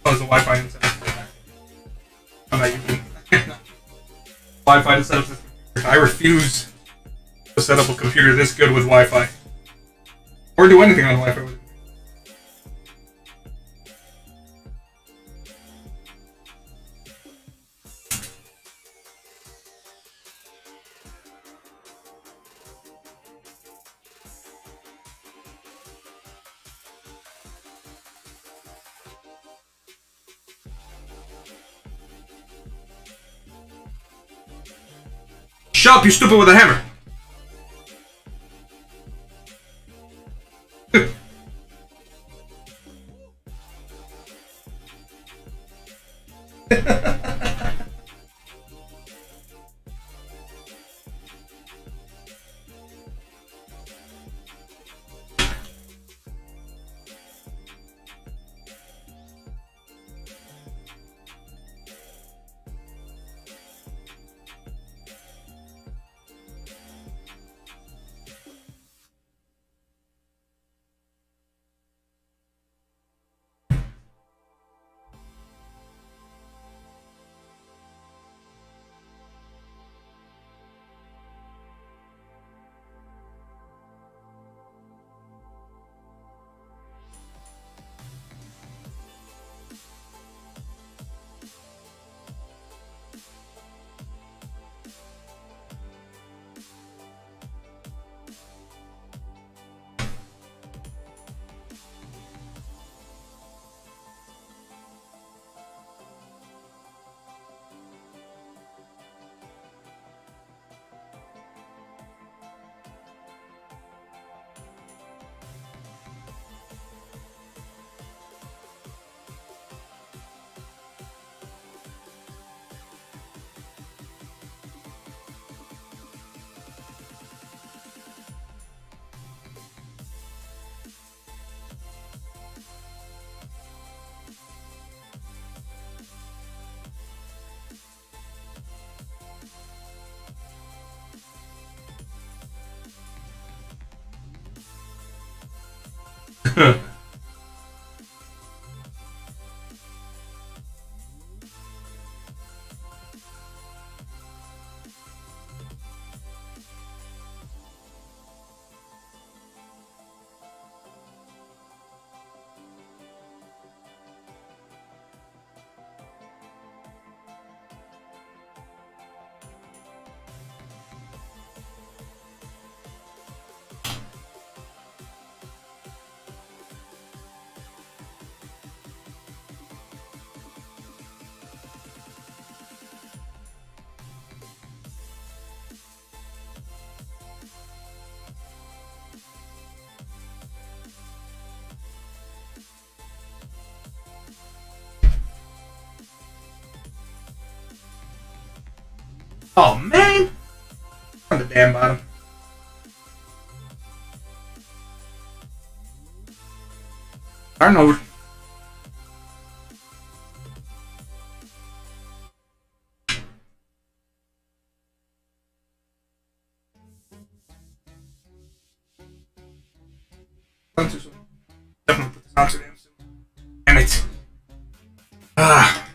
Oh, there's a Wi-Fi inside. I'm not using Wi-Fi to set up this computer. I refuse to set up a computer this good with Wi-Fi. Or do anything on Wi-Fi with it. Shut up, you stupid with a hammer! Oh man! On the damn bottom. Starting over. Done too soon. Definitely put this on too damn soon. Damn it. Ah.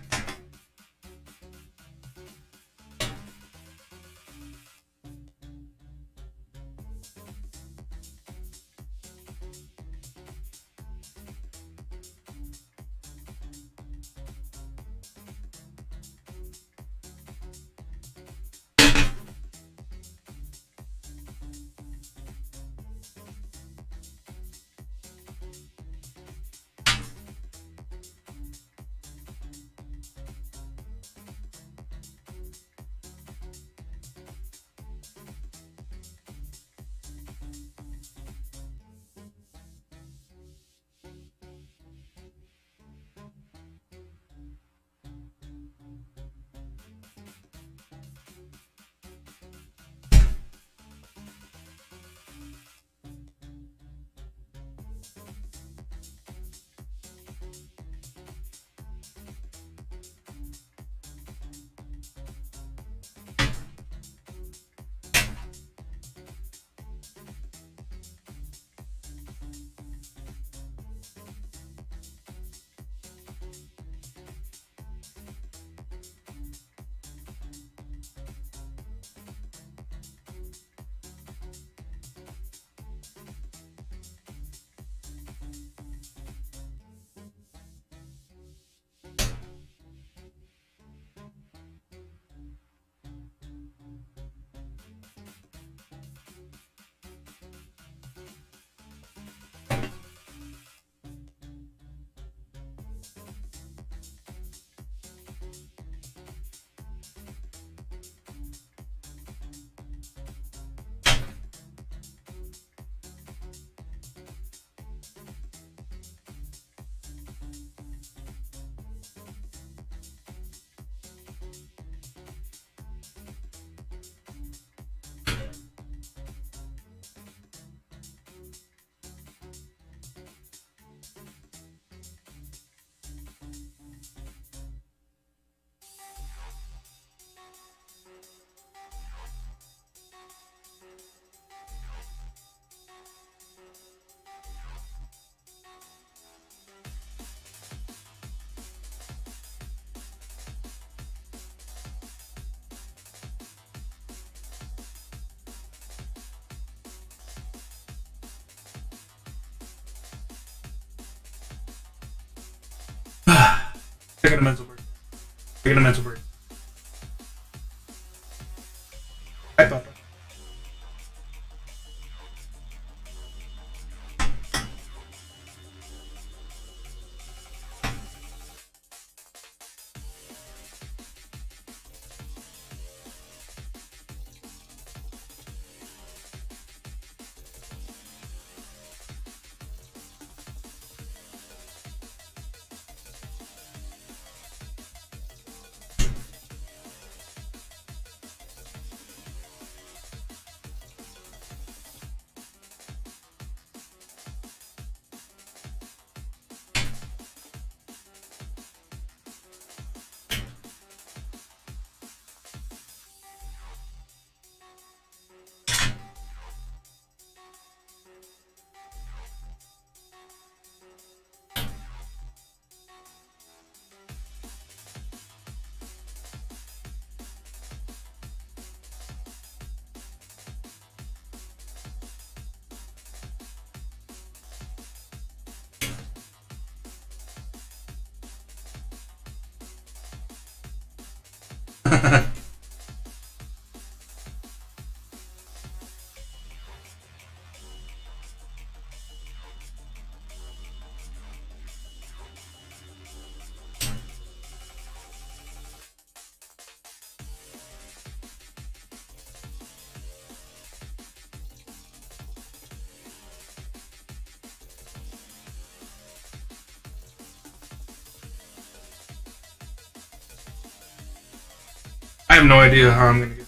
Taking a mental break. Taking a mental break. I thought that. I have no idea how I'm gonna get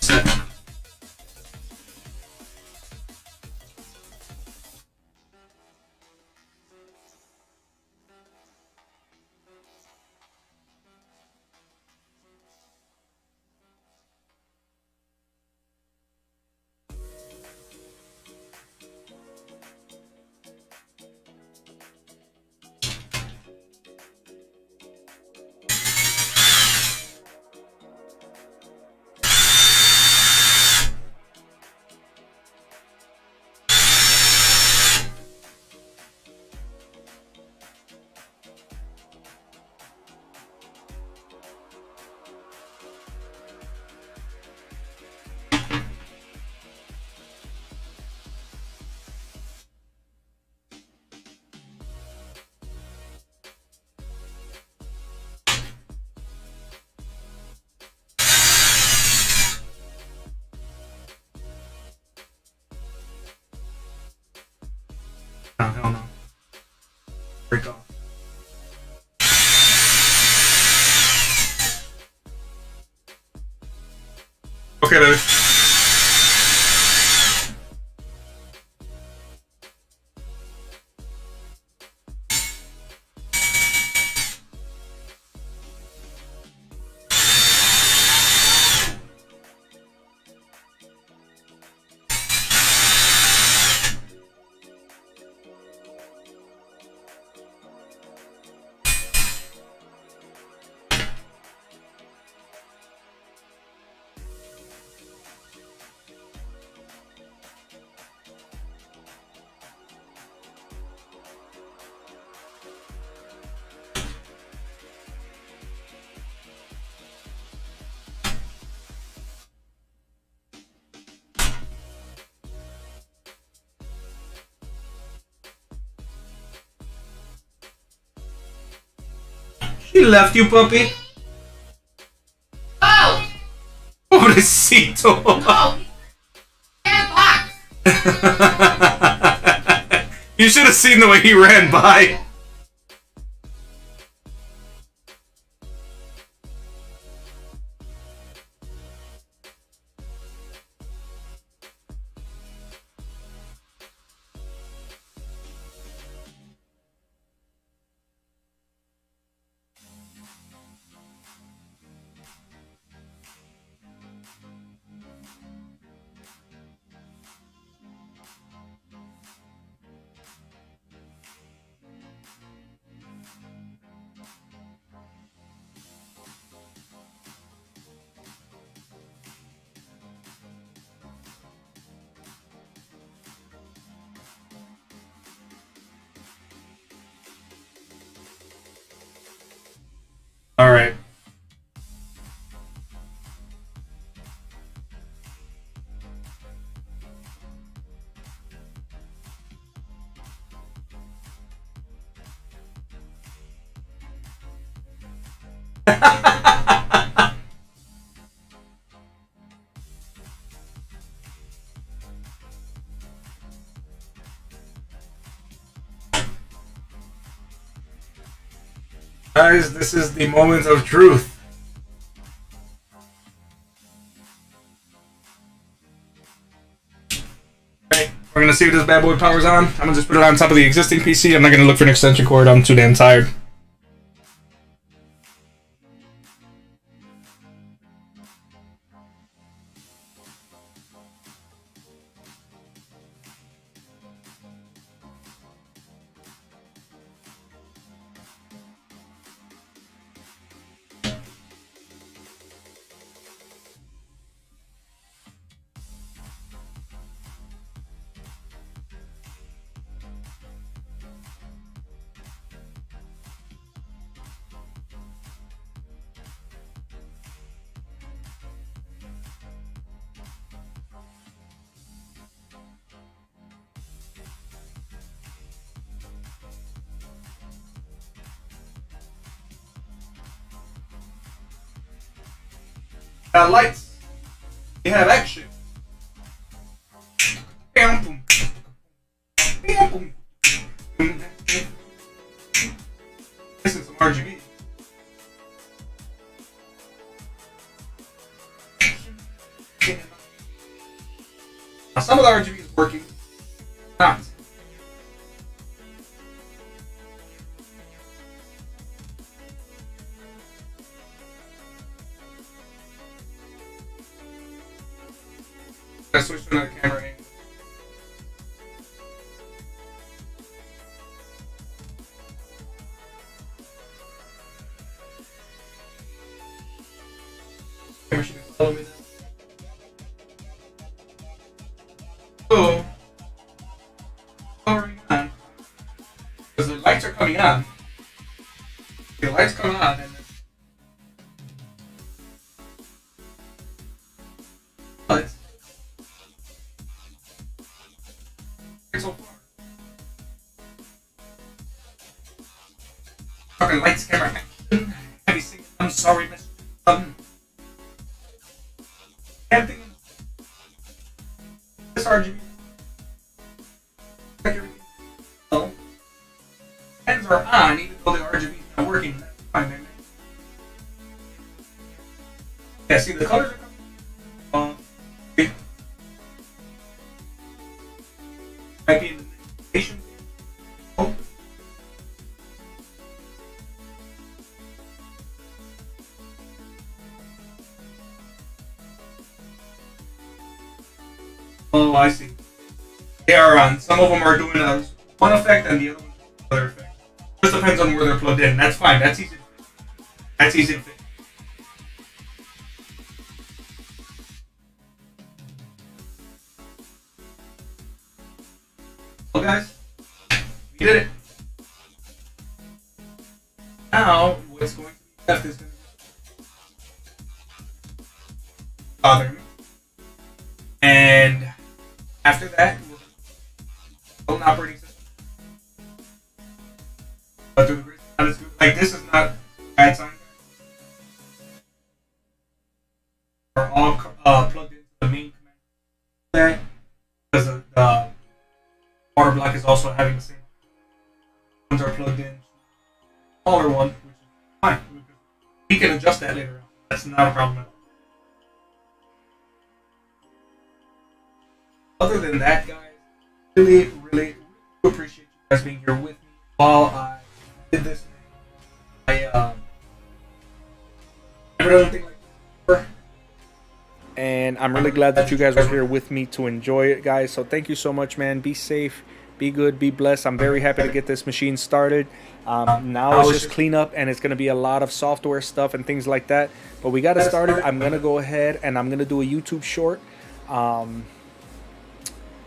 set. look at it. He left you, puppy. Oh! Pobrecito. No! Box! You should have seen the way he ran by. All right. Guys, this is the moment of truth. Okay, we're gonna see if this bad boy powers on. I'm gonna just put it on top of the existing PC. I'm not gonna look for an extension cord. I'm too damn tired. Lights. You have action. This is some RGB. Now, some of the RGB is working. Not. I switched to another camera angle. Camera should follow me now. So, powering on. Because the lights are coming on. The lights come on and then lights. So far. Fucking lights, camera, action. Have you seen? I'm sorry, Mr. Sutton. Can't think of this RGB. No. Hands are on, even though the RGB is not working. That's fine, man. Yeah, see the colors are coming on. Oh, I see. They are on. Some of them are doing one effect and the other one another effect. Just depends on where they're plugged in. That's fine. That's easy. That's easy to fix. Well, guys, we did it. Now, what's going to be left is going to be bothering me. And after that, we'll an operating system. But through the grace of God, it's good. Like, this is not a bad sign. Are all plugged into the main command there because the water block is also having the same. Ones are plugged in. Smaller one, which is fine. We can adjust that later on. That's not a problem at all. Other than that, guys, really appreciate you guys being here with me while I did this. I never done anything like this before. And I'm really glad that you guys were here with me to enjoy it, guys. So thank you so much, man. Be safe, be good, be blessed. I'm very happy to get this machine started. Now it's just clean up, and it's going to be a lot of software stuff and things like that. But we got it started. I'm going to go ahead and I'm going to do a YouTube short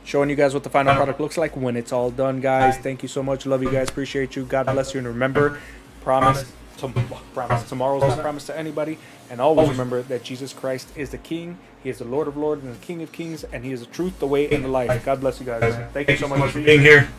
showing you guys what the final product looks like when it's all done, guys. Thank you so much. Love you guys. Appreciate you. God bless you. And remember, tomorrow's not promised to anybody. And always remember that Jesus Christ is the King. He is the Lord of Lords and the King of Kings. And He is the truth, the way, and the life. God bless you guys. Thank you so much for being here.